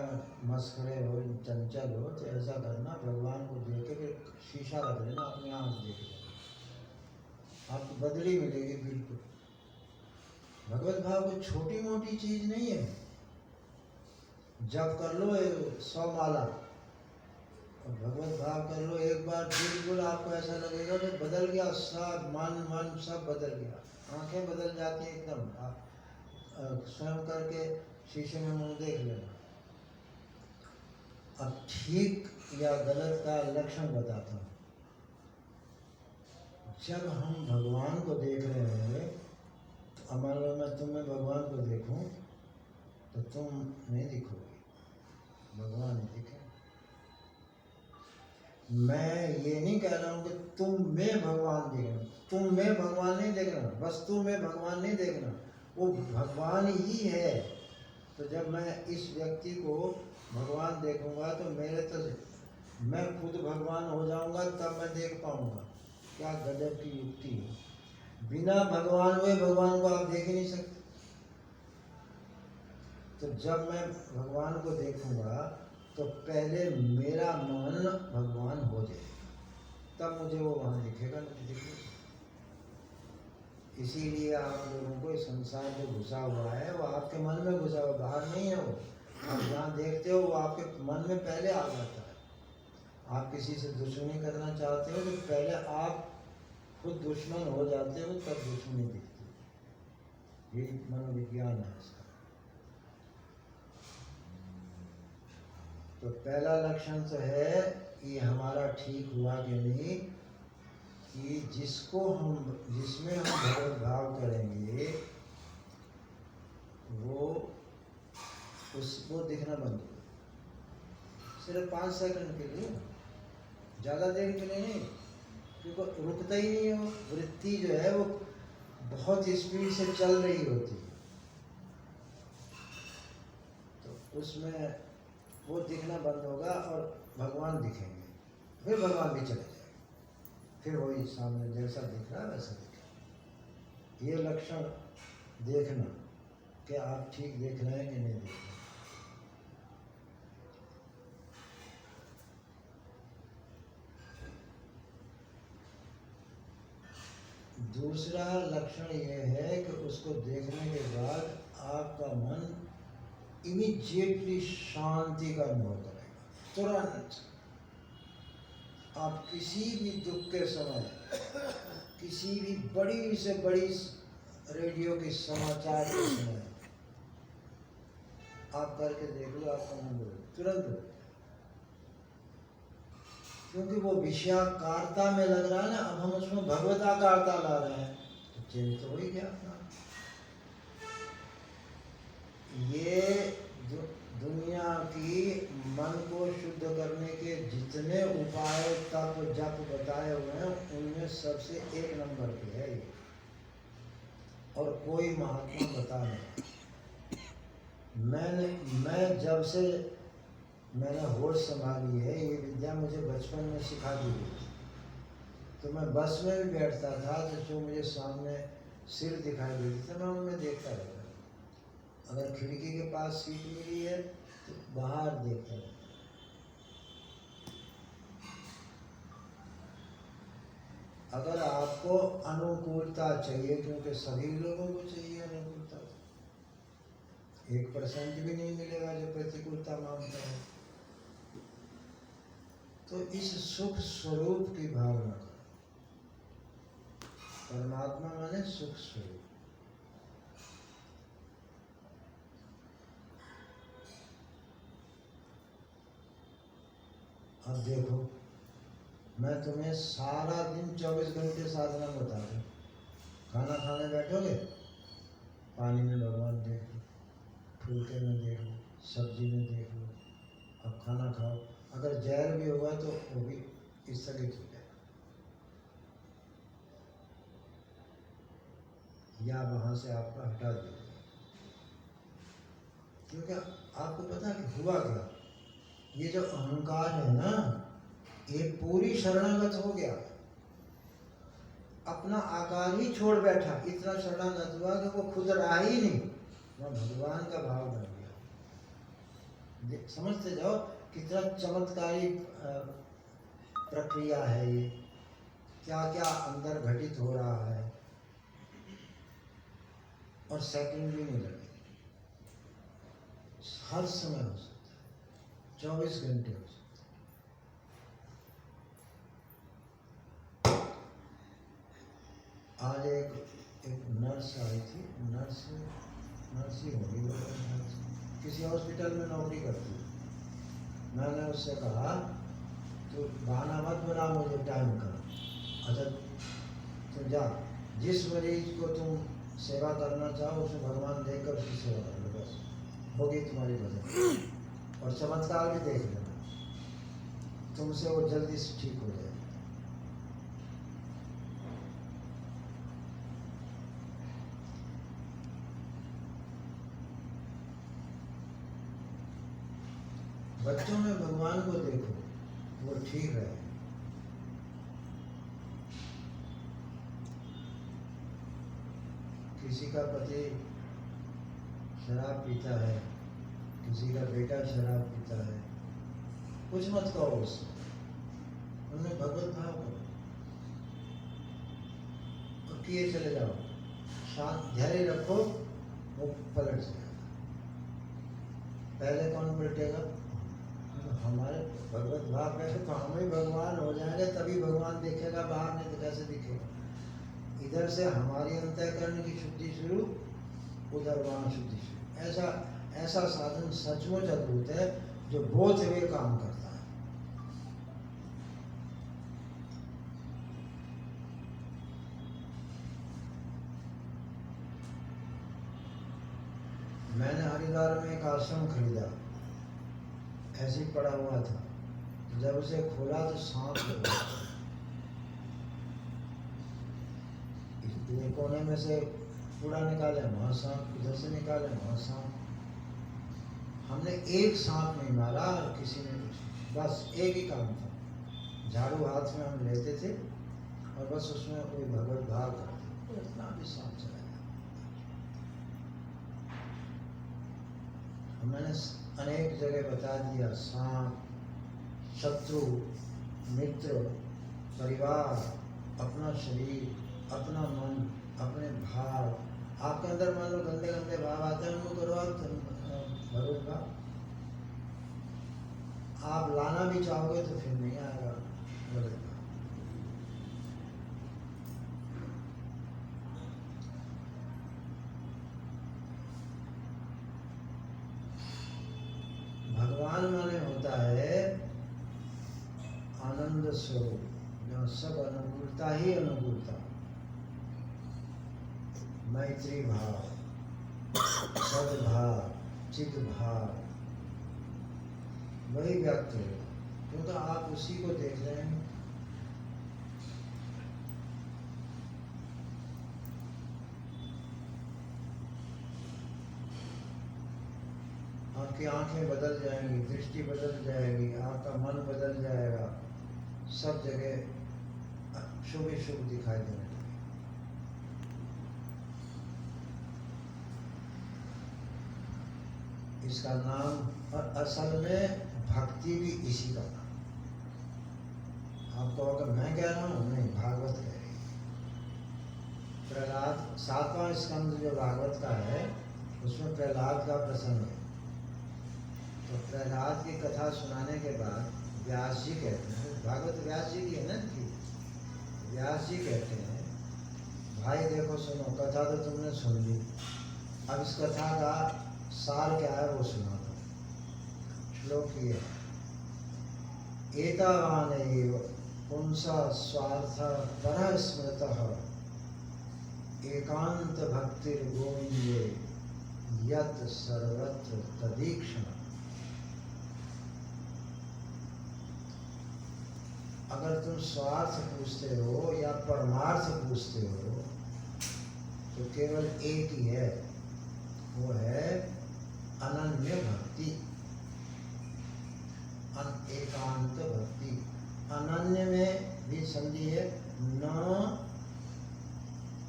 Speaker 1: मस्करे हो, चंचल हो, तो ऐसा करना, भगवान को देख के शीशा रख लेना, अपने आँख देख लेना, आपको बदली मिलेगी बिल्कुल। भगवत भाव कोई छोटी मोटी चीज़ नहीं है। जब कर लो 100 माला और भगवत भाव कर लो एक बार, बिल्कुल आपको ऐसा लगेगा कि बदल गया सब, मन सब बदल गया, आंखें बदल जाती हैं एकदम। आप स्वयं करके शीशे में मुंह देख लेना। अब ठीक या गलत का लक्षण बताता हूँ। जब हम भगवान को देख रहे होंगे, तो मान लो मैं तुम्हें भगवान को देखूं तो तुम नहीं दिखोगे, भगवान नहीं दिखे। मैं ये नहीं कह रहा हूँ कि तुम में भगवान देखना, तुम में भगवान नहीं देखना, वस्तु में भगवान नहीं देखना, वो भगवान ही है। तो जब मैं इस व्यक्ति को भगवान देखूंगा तो मेरे तो मैं खुद भगवान हो जाऊंगा, तब मैं देख पाऊंगा। क्या गजब की युक्ति है। बिना भगवान हुए भगवान को आप देख ही नहीं सकते। तो जब मैं भगवान को देखूंगा तो पहले मेरा मन भगवान हो जाए, तब मुझे वो वहाँ दिखेगा, नहीं दिखेगा। इसीलिए आप लोगों को इस संसार जो घुसा हुआ है वो आपके मन में घुसा हुआ, बाहर नहीं है। वो आप जहाँ देखते हो वो आपके मन में पहले आ जाता है। आप किसी से दुश्मनी करना चाहते हो तो पहले आप खुद दुश्मन हो जाते हो, तब दुश्मनी दिखती है। ये मनोविज्ञान है इसका। तो पहला लक्षण तो है कि हमारा ठीक हुआ कि नहीं, कि जिसमें हम भगवत भाव करेंगे वो उसको दिखना बंद हो। सिर्फ 5 सेकंड के लिए, ज़्यादा देर के लिए नहीं, क्योंकि रुकता ही नहीं है। वो वृत्ति जो है वो बहुत स्पीड से चल रही होती है, तो उसमें वो दिखना बंद होगा और भगवान दिखेंगे। फिर भगवान भी चले जाएंगे, फिर वही सामने जैसा दिख रहा है वैसा दिखेगा। ये लक्षण देखना कि आप ठीक देख रहे हैं कि नहीं देख रहे हैं। दूसरा लक्षण ये है कि उसको देखने के बाद आपका मन इमीडिएटली शांति का अनुभव करेगा। तुरंत आप किसी भी दुख के समय, किसी भी बड़ी से बड़ी रेडियो के समाचार के समय आप करके देख लो, आपका मन तुरंत, क्योंकि वो विषयाकारता में लग रहा है ना। अब हम उसमें भगवताकारता ला रहे हैं, तो चेंज तो हो ही गया अपना। ये दुनिया की मन को शुद्ध करने के जितने उपाय तप जप बताए हुए हैं उनमें सबसे एक नंबर पे है ये, और कोई महात्मा बता नहीं। मैं जब से मैंने होश संभाली है, ये विद्या मुझे बचपन में सिखा दी गई। तो मैं बस में भी बैठता था तो जो मुझे सामने सिर दिखाई देती थी मैं उनमें देखता रहता। अगर खिड़की के पास सीट मिली है तो बाहर देखता रहता। अगर आपको अनुकूलता चाहिए, क्योंकि सभी लोगों को चाहिए अनुकूलता, 1% भी नहीं मिलेगा जो प्रतिकूलता मांगता है, तो इस सुख स्वरूप की भावना करो। परमात्मा माने सुख स्वरूप। अब देखो, मैं तुम्हें सारा दिन 24 घंटे साधना बता दूं। खाना खाने बैठोगे, पानी में भगवान देख लो, फुलके में देख लो, सब्जी में देख लो, अब खाना खाओ। अगर जहर भी होगा तो वो भी स्थगित हो जाएगा, या वहाँ से आपको हटा दिया। क्योंकि आपको पता है कि हुआ क्या, ये जो अहंकार है ना, ये पूरी शरणागत हो गया, अपना आकार ही छोड़ बैठा। इतना शरणागत हुआ कि वो खुद रहा ही नहीं, वह भगवान का भाव बन गया। समझते जाओ कितना चमत्कारी प्रक्रिया है ये, क्या क्या अंदर घटित हो रहा है, और सेकंड भी नहीं लगे, हर समय हो सकता है, 24 घंटे हो सकता है। आज एक नर्स आई थी, नर्स ही होगी, किसी हॉस्पिटल में नौकरी करती है। मैंने उससे कहा तो बहाना मत बना मुझे टाइम का, अच्छा तुम जा, जिस मरीज को तुम सेवा करना चाहो उसे भगवान देकर उसकी सेवा कर लो, बस होगी तुम्हारी मदद, और चमत्कार भी देख लेना, तुमसे वो जल्दी से ठीक हो जाए। बच्चों में भगवान को देखो, वो ठीक है। किसी का पति शराब पीता है, किसी का बेटा शराब पीता है, कुछ मत कहो उससे, उनमें भगवत भाव करो और किए चले जाओ, शांत धैर्य रखो, वो पलट जाएगा। पहले कौन पलटेगा? हमारे भगवत भाव है तो हम ही भगवान हो जाएंगे, तभी भगवान दिखेगा, बाहर नहीं तो कैसे दिखेगा। इधर से हमारी अंतःकरण की शुद्धि शुरू, उधर वहाँ शुद्धि शुरू। ऐसा साधन सचमुच अद्भुत है जो बोध वे काम करता है। मैंने हरिद्वार में एक आश्रम खरीदा, ऐसे ही पड़ा हुआ था, जब उसे खोला तो सांप लगा। इतने कोने में से कूड़ा निकाले, वहाँ सांप, इधर से निकाले, वहाँ सांप। हमने एक सांप नहीं मारा, और किसी ने बस एक ही काम था, झाड़ू हाथ में हम लेते थे और बस उसमें कोई भगवत भाव करते, तो इतना भी सांप चला गया। मैंने अनेक जगह बता दिया, सांप, शत्रु, मित्र, परिवार, अपना शरीर, अपना मन, अपने भाव। आपके अंदर मान लो गंदे गंदे भाव आते हैं, उनको करो आप भगवत भाव। आप लाना भी चाहोगे तो फिर नहीं आएगा भगवत भाव। भगवान माने होता है आनंद स्वरूप, जहाँ सब अनुकूलता ही अनुकूलता। मैत्री भाव, सद्भाव, चित भाव वही व्यक्त होगा, क्योंकि आप उसी को देख रहे हैं। आपकी आंखें बदल जाएंगी, दृष्टि बदल जाएगी, आपका मन बदल जाएगा, सब जगह शुभ ही शुभ दिखाई देने लगेगा। इसका नाम, और असल में भक्ति भी इसी का नाम। आपको अगर मैं कह रहा हूँ, नहीं, भागवत कह रही है। प्रहलाद 7वां स्कंद जो भागवत का है, उसमें प्रहलाद का प्रसंग है। तो प्रहलाद की कथा सुनाने के बाद व्यास जी कहते हैं, भागवत व्यास जी की है ना कि व्यास जी कहते हैं, भाई देखो सुनो, कथा तो तुमने सुन ली, अब इस कथा का सार क्या है वो सुना दो। श्लोक ये है, एतावानेव पुंसा स्वार्थ परः स्मृतः एकांत भक्तिर गोविंदे यत् सर्वत्र तदीक्षण। अगर तुम स्वार्थ पूछते हो या परमार्थ पूछते हो तो केवल एक ही है, वो है अनन्य भक्ति, एकांत भक्ति। अनन्य में भी संधि है, न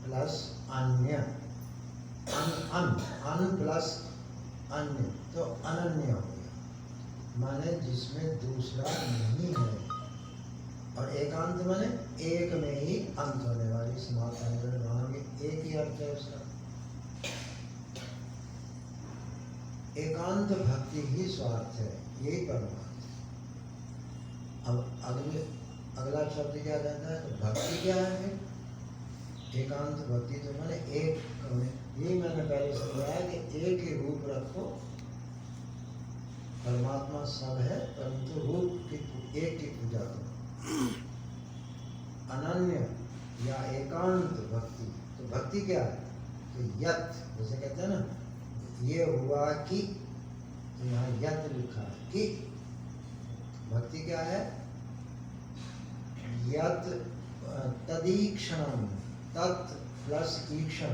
Speaker 1: प्लस अन्य, अन प्लस अन्य, तो अनन्य हो गया, माने जिसमें दूसरा नहीं है। और एकांत माने एक में ही अंत होने वाली, समाप्त, वहां भी एक ही अर्थ है उसका। एकांत भक्ति ही स्वार्थ है, यही परमार्थ। अब अगला शब्द क्या रहता है, तो भक्ति क्या है फिर? एकांत भक्ति तो मैंने एक में, यही मैंने पहले समझाया कि एक ही रूप रखो, परमात्मा सब है परंतु रूप की एक की पूजा करो। अनन्य या एकांत भक्ति, तो भक्ति क्या है? तो यत, जैसे कहते हैं ना, ये हुआ कि, तो यहाँ यत लिखा है कि। भक्ति क्या है? यत तदीक्षण, तत् प्लस ईक्षण,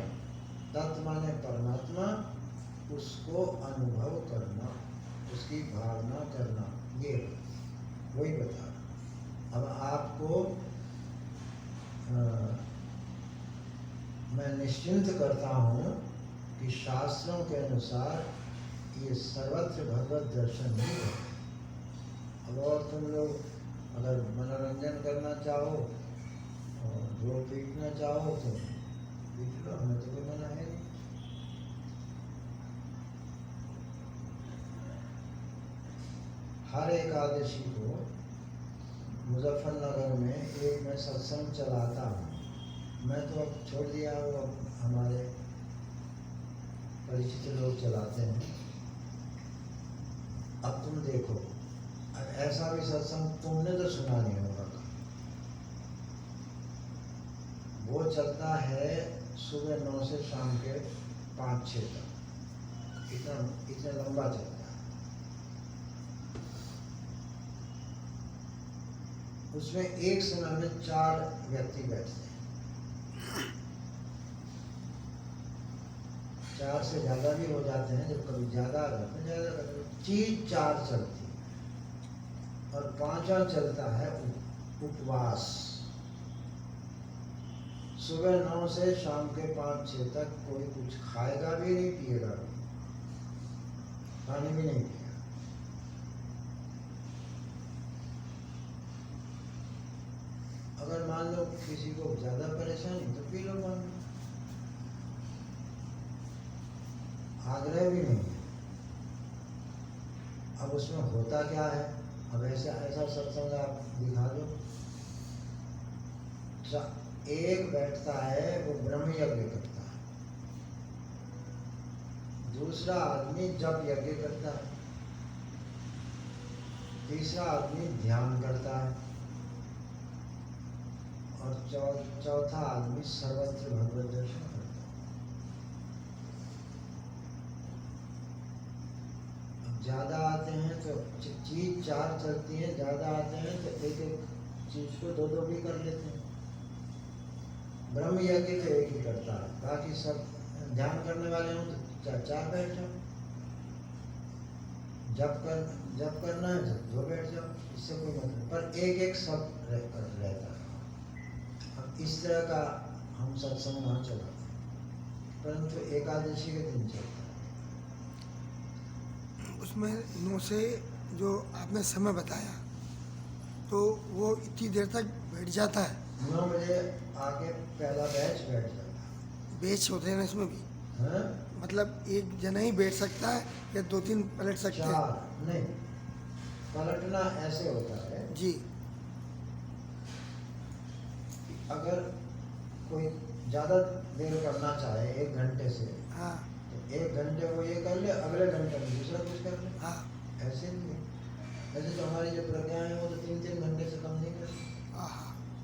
Speaker 1: तत् माने परमात्मा, उसको अनुभव करना, उसकी भावना करना, ये वही बता। अब आपको मैं निश्चिंत करता हूँ कि शास्त्रों के अनुसार ये सर्वत्र भगवत दर्शन ही है। अब और तुम लोग अगर मनोरंजन करना चाहो और जो पीटना चाहो तो पीट लो, हमें तो कोई मना है नहीं। हर एकादशी को मुजफ्फरनगर में एक मैं सत्संग चलाता हूँ। मैं तो अब छोड़ दिया हूँ, अब हमारे परिचित लोग चलाते हैं। अब तुम देखो, अब ऐसा भी सत्संग तुमने तो सुना नहीं होगा। वो चलता है सुबह 9 से शाम के 5-6 तक, इतना लंबा चलता है। उसमें एक समय में 4 व्यक्ति बैठते हैं, 4 से ज़्यादा भी हो जाते हैं, जब कभी ज़्यादा चीज 4 चलती है। और 5वां चलता है उपवास। सुबह 9 से शाम के 5-6 तक कोई कुछ खाएगा भी नहीं, पिएगा भी, पानी भी नहीं पिएगा। अगर मान लो किसी को ज्यादा परेशानी तो पी लो पानी, आग्रह भी नहीं है। अब उसमें होता क्या है? अब ऐसा सत्संग आप दिखा दो, एक बैठता है वो ब्रह्म यज्ञ करता है, दूसरा आदमी जप यज्ञ करता है, तीसरा आदमी ध्यान करता है, और चौथा आदमी सर्वत्र भगवत दर्शन करता है। ज़्यादा आते हैं तो चीज़ चार चलती है, ज़्यादा आते हैं तो एक एक चीज़ को दो दो भी कर लेते हैं। ब्रह्म यज्ञ तो एक ही करता है, बाकी सब ध्यान करने वाले हों तो चार चार बैठ जाओ, जब करना है तो दो बैठ जाओ, इससे कोई मतलब, पर एक एक सब रहता है। अब इस तरह का हम सत्संग वहाँ चलाते हैं, परंतु एकादशी के दिन चलता है।
Speaker 2: उसमें 9 से जो आपने समय बताया तो वो इतनी देर तक बैठ जाता है।
Speaker 1: 9 बजे आके पहला बैच बैठ जाता है।
Speaker 2: बेच होते हैं ना इसमें भी,
Speaker 1: हाँ?
Speaker 2: मतलब एक जना ही बैठ सकता है या 2-3 पलट सकते हैं?
Speaker 1: चार नहीं, पलटना ऐसे होता है
Speaker 2: जी।
Speaker 1: कि अगर कोई ज़्यादा देर करना चाहे 1 घंटे से,
Speaker 2: हाँ
Speaker 1: तो 1 घंटे वो ये कर ले, अगले घंटे में दूसरा कुछ कर ले।
Speaker 2: हाँ
Speaker 1: ऐसे नहीं है। ऐसे तो हमारी जो प्रज्ञा है वो तो 3-3 घंटे से कम नहीं करती,
Speaker 2: हाँ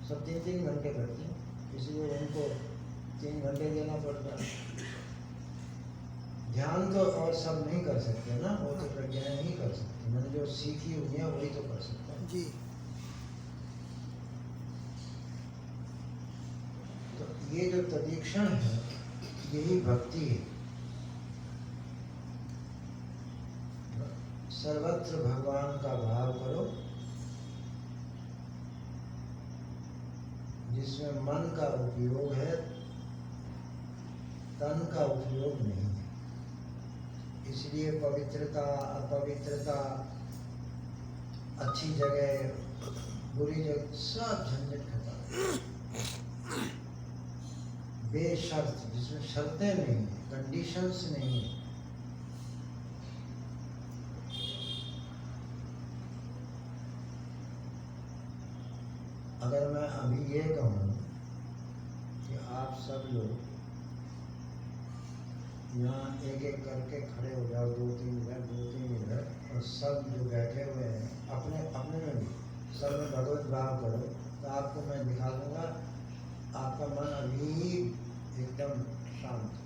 Speaker 1: सब 3-3 घंटे करती हैं, इसलिए उनको 3 घंटे देना पड़ता है। ध्यान तो और सब नहीं कर सकते ना, वो तो प्रज्ञा नहीं कर सकती, मैंने जो सीखी हुई है वही तो कर सकता है।
Speaker 2: जी।
Speaker 1: तो ये जो तदीक्षण है यही भक्ति है। सर्वत्र भगवान का भाव करो, जिसमें मन का उपयोग है, तन का उपयोग नहीं है। इसलिए पवित्रता अपवित्रता, अच्छी जगह बुरी जगह सब झंझट खत्म, बेशर्त, जिसमें शर्तें नहीं है, कंडीशंस नहीं है। अगर मैं अभी ये कहूँ कि आप सब लोग यहाँ एक एक करके खड़े हो जाओ, 2-3 मिनट, और सब जो बैठे हुए हैं अपने अपने में भी सब में भगवत भाव करो, तो आपको मैं दिखा दूंगा आपका मन अभी ही एकदम शांत है।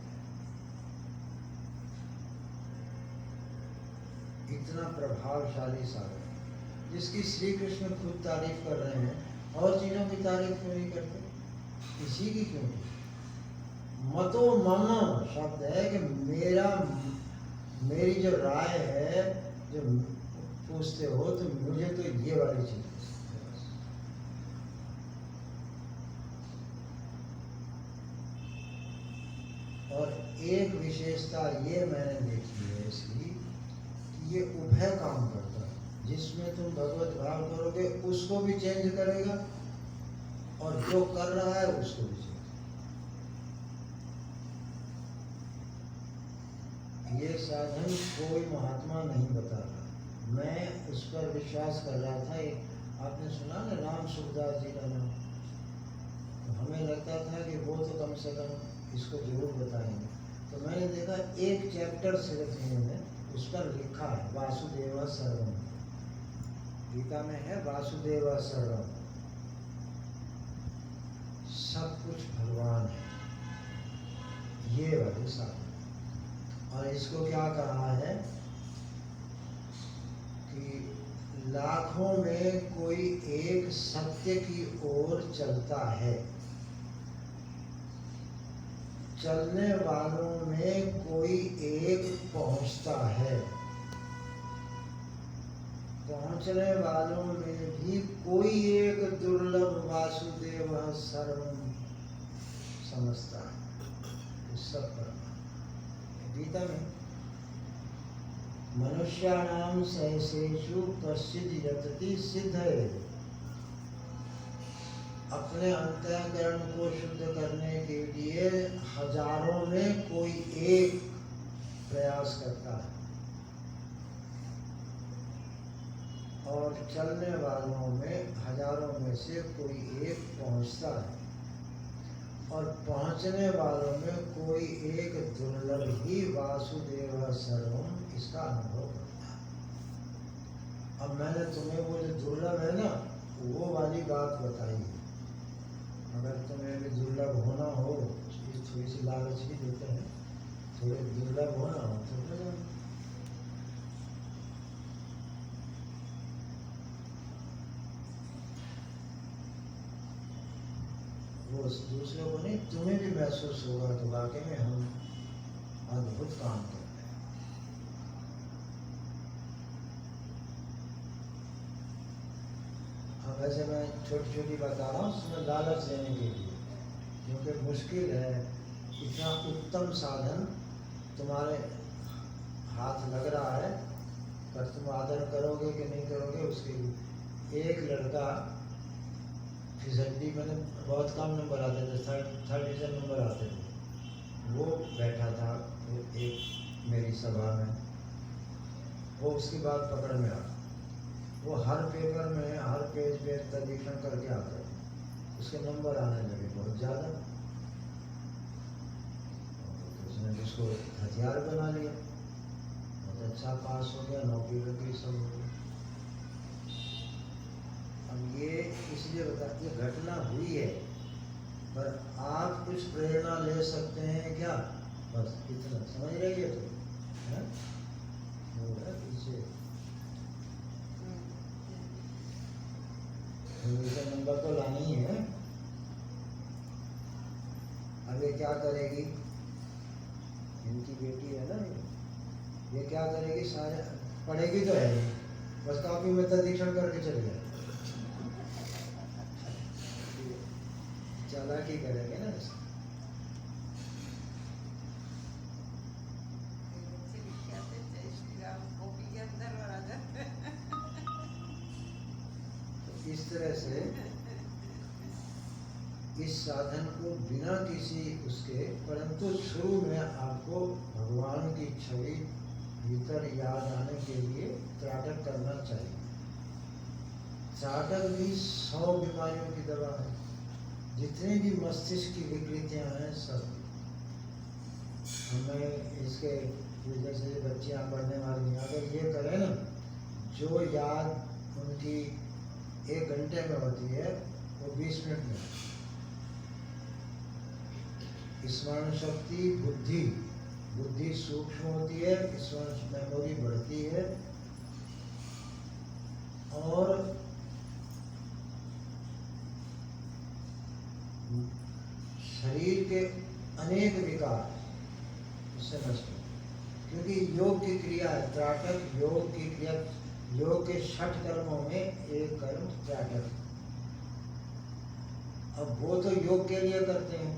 Speaker 1: इतना प्रभावशाली साधन, जिसकी श्री कृष्ण खुद तारीफ कर रहे हैं, और चीज़ों की तारीफ क्यों नहीं करते? इसी की क्यों? मतो मम शब्द है कि मेरी जो राय है, जो पूछते हो तो मुझे तो ये वाली चीज है। और एक विशेषता ये मैंने देखी है इसकी, कि ये उभय काम करता है। जिसमें तुम भगवत भाव करोगे उसको भी चेंज करेगा, और जो कर रहा है उसको भी चेंज। ये साधन कोई महात्मा नहीं बता रहा, मैं उस पर विश्वास कर रहा था। आपने सुना ना राम सुखदास जी का नाम, तो हमें लगता था कि वो तो कम से कम इसको जरूर बताएंगे। तो मैंने देखा एक चैप्टर सिर्फ इन्होंने उस पर लिखा है, वासुदेव सर्वम। गीता में है वासुदेव सर्वम, सब कुछ भगवान है, ये वाले साधन। और इसको क्या कहा है कि लाखों में कोई एक सत्य की ओर चलता है, चलने वालों में कोई एक पहुंचता है, पहुंचने वालों में भी कोई एक दुर्लभ वासुदेव सर्वम समझता है। सब परमात्मा गीता में मनुष्याणाम सहसेषु कश्चिद् यतति सिद्धये, अपने अंतःकरण को शुद्ध करने के लिए हजारों में कोई एक प्रयास करता है, और चलने वालों में हजारों में से कोई एक पहुंचता है, और पहुंचने वालों में कोई एक दुर्लभ ही वासुदेव सर्वम इसका अनुभव करता है। अब मैंने तुम्हें वो जो दुर्लभ है ना, वो वाली बात बताई है। अगर तुम्हें भी दुर्लभ होना हो, थोड़ी सी लालच भी देते हैं, थोड़े दुर्लभ होना हो तो उस दूसरे को नहीं, तुम्हें भी महसूस होगा कि वाकई में हम अद्भुत काम कर रहे हैं। अब वैसे मैं छोटी छोटी बता रहा हूँ उसमें लालच देने के लिए, क्योंकि मुश्किल है इतना उत्तम साधन तुम्हारे हाथ लग रहा है, पर तुम आदर करोगे कि नहीं करोगे उसके लिए। एक लड़का फिसड्डी, मैंने बहुत कम नंबर आते थे, थर्ड डिवीजन नंबर आते थे, वो बैठा था वो एक मेरी सभा में, वो उसकी बात पकड़ में आ, वो हर पेपर में हर पेज पे तर्जीकरण करके आता था, उसके नंबर आने लगे बहुत ज़्यादा, तो उसने उसको हथियार बना लिया, बहुत अच्छा पास हो गया, नौकरी लग गई, सब हो गया। अब ये इसलिए बताती है घटना हुई है, पर आप कुछ प्रेरणा ले सकते हैं क्या, बस इतना समझ रही है तो है? वो है पीछे तो नंबर तो लानी ही है। अब ये क्या करेगी, इनकी बेटी है ना, ये क्या करेगी, सारे पढ़ेगी तो है नहीं, बस कॉपी में तर्जीकरण करके चले जाए, चालाकी करेंगे ना ऐसे। तो इस तरह से इस साधन को बिना किसी उसके, परंतु शुरू में आपको भगवान की छवि भीतर याद आने के लिए त्राटक करना चाहिए। त्राटक भी 100 बीमारियों की दवा है, जितनी भी मस्तिष्क की विकृतियां हैं सब। हमें इसके जैसे बच्चियां पढ़ने वाली हैं, अगर ये करें ना, जो याद उनकी 1 घंटे में होती है वो 20 मिनट में। स्मरण शक्ति, बुद्धि सूक्ष्म होती है, स्मरण मेमोरी बढ़ती है, और शरीर के अनेक विकार उससे नष्ट हो, क्योंकि योग की क्रिया है त्राटक, योग की क्रिया, योग के 6 कर्मों में एक कर्म त्राटक। अब वो तो योग के लिए करते हैं,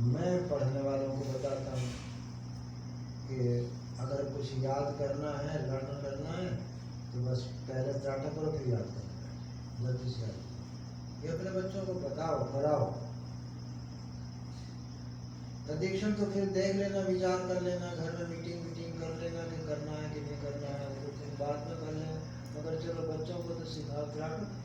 Speaker 1: मैं पढ़ने वालों को बताता हूँ कि अगर कुछ याद करना है, लर्न करना है, तो बस पहले त्राटक करो फिर याद करना है, जल्दी से याद। ये अपने बच्चों को बताओ, कराओ। तर्जीकरण तो फिर देख लेना, विचार कर लेना, घर में मीटिंग कर लेना कि करना है कि नहीं करना है, तो फिर बाद में कर लेना, मगर चलो बच्चों को तो सिखाओ त्राटक।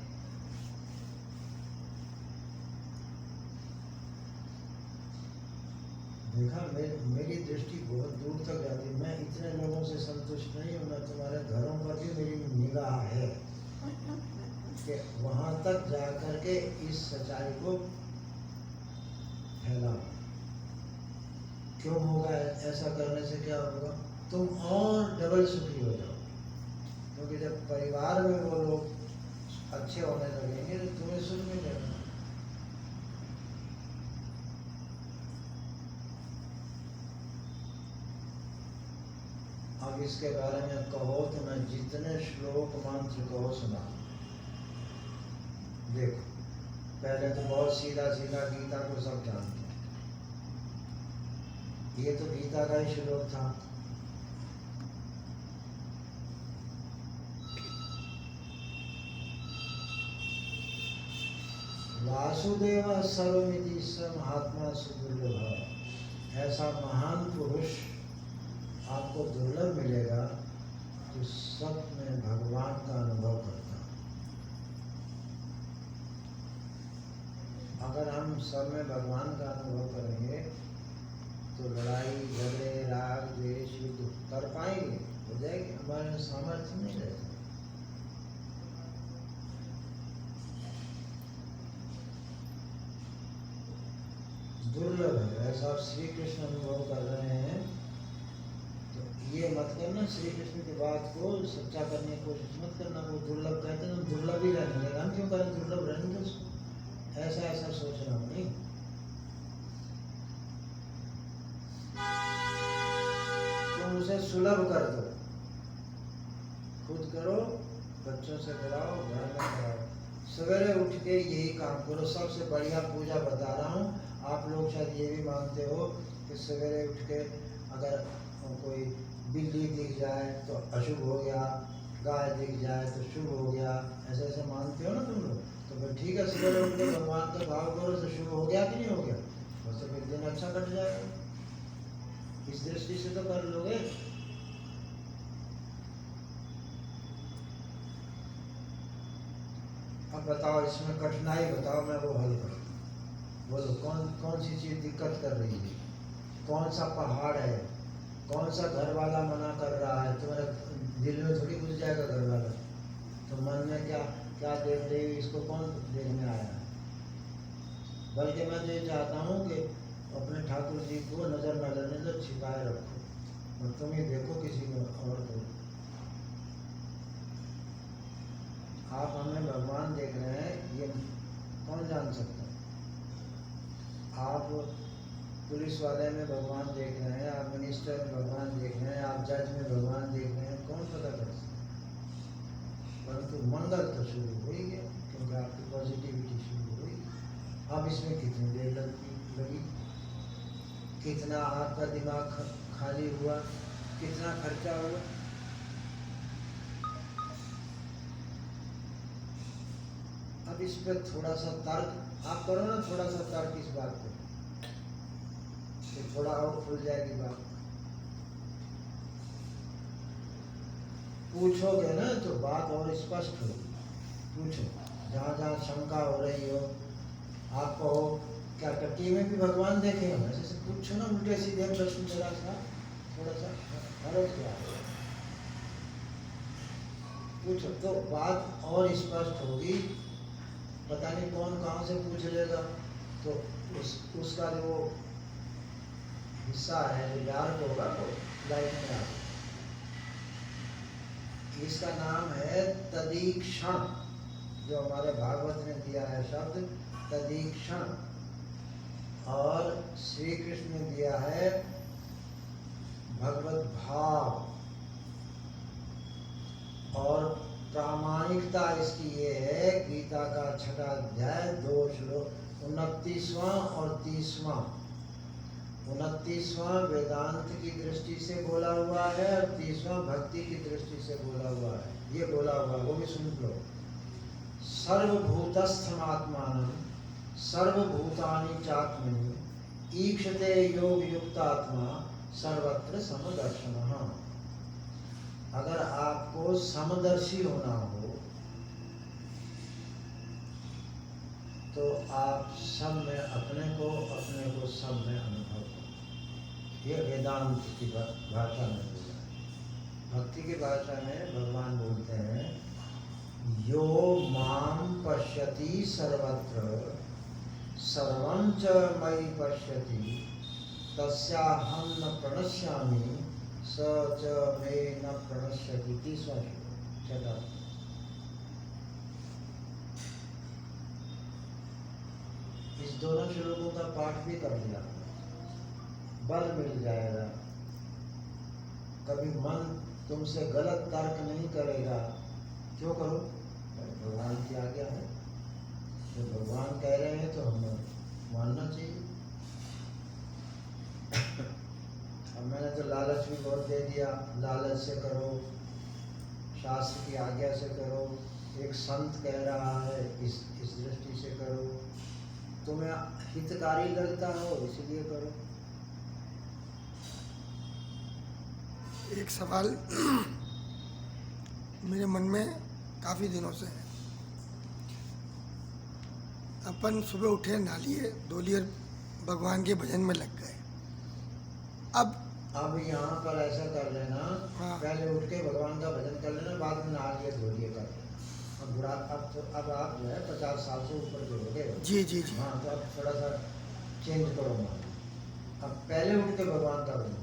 Speaker 1: देखा, मेरी दृष्टि बहुत दूर तक जाती है, मैं इतने लोगों से संतुष्ट नहीं हूँ, मैं तुम्हारे घरों पर भी मेरी निगाह है कि वहाँ तक जा करके इस सच्चाई को फैलाओ। क्यों होगा ऐसा करने से, क्या होगा, तुम और डबल सुखी हो जाओ, क्योंकि जब परिवार में वो लोग अच्छे होने लगेंगे तो तुम्हें सुख मिलेगा। अब इसके बारे में कहो तो मैं जितने श्लोक मंत्र कहो सुना। देखो, पहले तो बहुत सीधा गीता को सब जानते हैं, ये तो गीता का ही श्लोक था। वासुदेव सर्वमिति महात्मा सुदुर्लभ, ऐसा महान पुरुष आपको दुर्लभ मिलेगा जो सब में भगवान का अनुभव करता। अगर हम सब में भगवान का अनुभव करेंगे तो लड़ाई झगड़े राग द्वेष युद्ध कर पाएंगे, हो जाएगी, हमारे में सामर्थ्य नहीं रहता। दुर्लभ है, ऐसा आप श्री कृष्ण अनुभव कर रहे हैं, तो ये मत करना श्री कृष्ण की बात को सच्चा करने की कोशिश मत करना। वो दुर्लभ कहते हैं, दुर्लभ ही रहने देगा, हम क्यों करें दुर्लभ रहने दो उसको, ऐसा सोचना नहीं। से सुलभ कर दो, खुद करो, बच्चों से कराओ, घर में कराओ। सवेरे उठ के यही काम करो। सबसे बढ़िया पूजा बता रहा हूँ। आप लोग शायद ये भी मानते हो कि सवेरे उठ के अगर कोई बिल्ली दिख जाए तो अशुभ हो गया, गाय दिख जाए तो शुभ हो गया, ऐसे ऐसे मानते हो ना तुम लोग। तो फिर ठीक है, सवेरे उठ के भगवान का भाव करो तो शुभ हो गया कि नहीं हो गया? बस तो फिर दिन अच्छा कट जाएगा। इस दृष्टि से तो कर लोगे। अब बताओ, इसमें कठिनाई बताओ, मैं वो हल करूँ। बोलो, कौन कौन सी चीज़ दिक्कत कर रही है? कौन सा पहाड़ है? कौन सा घर वाला मना कर रहा है? तुम्हारे दिल में थोड़ी घुस जाएगा घर वाला। तो मन में क्या क्या देख रही है, इसको कौन देखने आया है? बल्कि मैं तो ये चाहता हूँ कि अपने ठाकुर जी को नजर न लेने दो, छिपाए रखो और तुम ही देखो किसी को और को। आप हमें भगवान देख रहे हैं, ये कौन जान सकता है? आप पुलिस वाले में भगवान देख रहे हैं, आप मिनिस्टर में भगवान देख रहे हैं, आप जज में भगवान देख रहे हैं, कौन पता कर सकता है? परंतु मंगल तो शुरू हो ही गया, क्योंकि आपकी पॉजिटिविटी शुरू हुई। अब इसमें कितनी देर लगी, कितना आपका दिमाग खाली हुआ, कितना खर्चा हुआ। अब इस पर थोड़ा सा तर्क आप करो ना, थोड़ा सा तर्क इस बात पे, तो थोड़ा और खुल जाएगी बात। पूछोगे ना तो बात और स्पष्ट होगी। पूछो, जहाँ जहाँ शंका हो रही हो, आप कहो क्या टट्टी में भी भगवान देखे हो? ऐसे पूछो ना, उल्टे सीधे प्रश्न जरा सा, थोड़ा सा हरज क्या है, पूछो तो बात और स्पष्ट होगी। पता नहीं कौन कहाँ से पूछ लेगा, तो उसका जो हिस्सा है, जो डार्क होगा, वो लाइट में आ जाएगा। इसका नाम है तदीक्षण, जो हमारे भागवत ने दिया है शब्द तदीक्षण, और श्री कृष्ण ने दिया है भगवत भाव। और प्रामाणिकता इसकी ये है, गीता का 6वां अध्याय 2 श्लोक 29वां और 30वां। 29वां वेदांत की दृष्टि से बोला हुआ है और 30वां भक्ति की दृष्टि से बोला हुआ है। ये बोला हुआ, वो भी सुन लो। सर्वभूतस्थमात्मानं सर्वभूतानि चात्मनि ईक्षते योग युक्तात्मा सर्वत्र समदर्शनः। अगर आपको समदर्शी होना हो तो आप सब में अपने को सब में अनुभव करो। ये वेदांत की भाषा में बोला है। भक्ति की भाषा में भगवान बोलते हैं, यो माम पश्यति सर्वत्र सर्वं च मयि पश्यति तस्याहं न प्रणश्यामि स च मे न प्रणश्यति। 30वां श्लोक। इस दोनों श्लोकों का पाठ भी कर लिया, बल मिल जाएगा। कभी मन तुमसे गलत तर्क नहीं करेगा। क्यों करो? भगवान की आज्ञा है, तो भगवान कह रहे हैं तो हमें मानना चाहिए। अब मैंने तो लालच भी बहुत दे दिया, लालच से करो, शास्त्र की आज्ञा से करो, एक संत कह रहा है इस दृष्टि से करो, तुम्हें हितकारी लगता हो इसलिए करो।
Speaker 2: एक सवाल मेरे मन में काफ़ी दिनों से है। अपन सुबह उठे, नहा लिए, धो लिए, भगवान के भजन में लग गए।
Speaker 1: अब यहाँ पर ऐसा कर लेना,
Speaker 2: हाँ।
Speaker 1: पहले उठ के भगवान का भजन कर लेना, बाद में नहा लिए धो लिए कर लेना। अब बुरा अब आप जो है 50 साल से ऊपर के हो गए।
Speaker 2: जी जी जी।
Speaker 1: हाँ, तो अब थोड़ा सा चेंज करो। अब पहले उठ के भगवान का भजन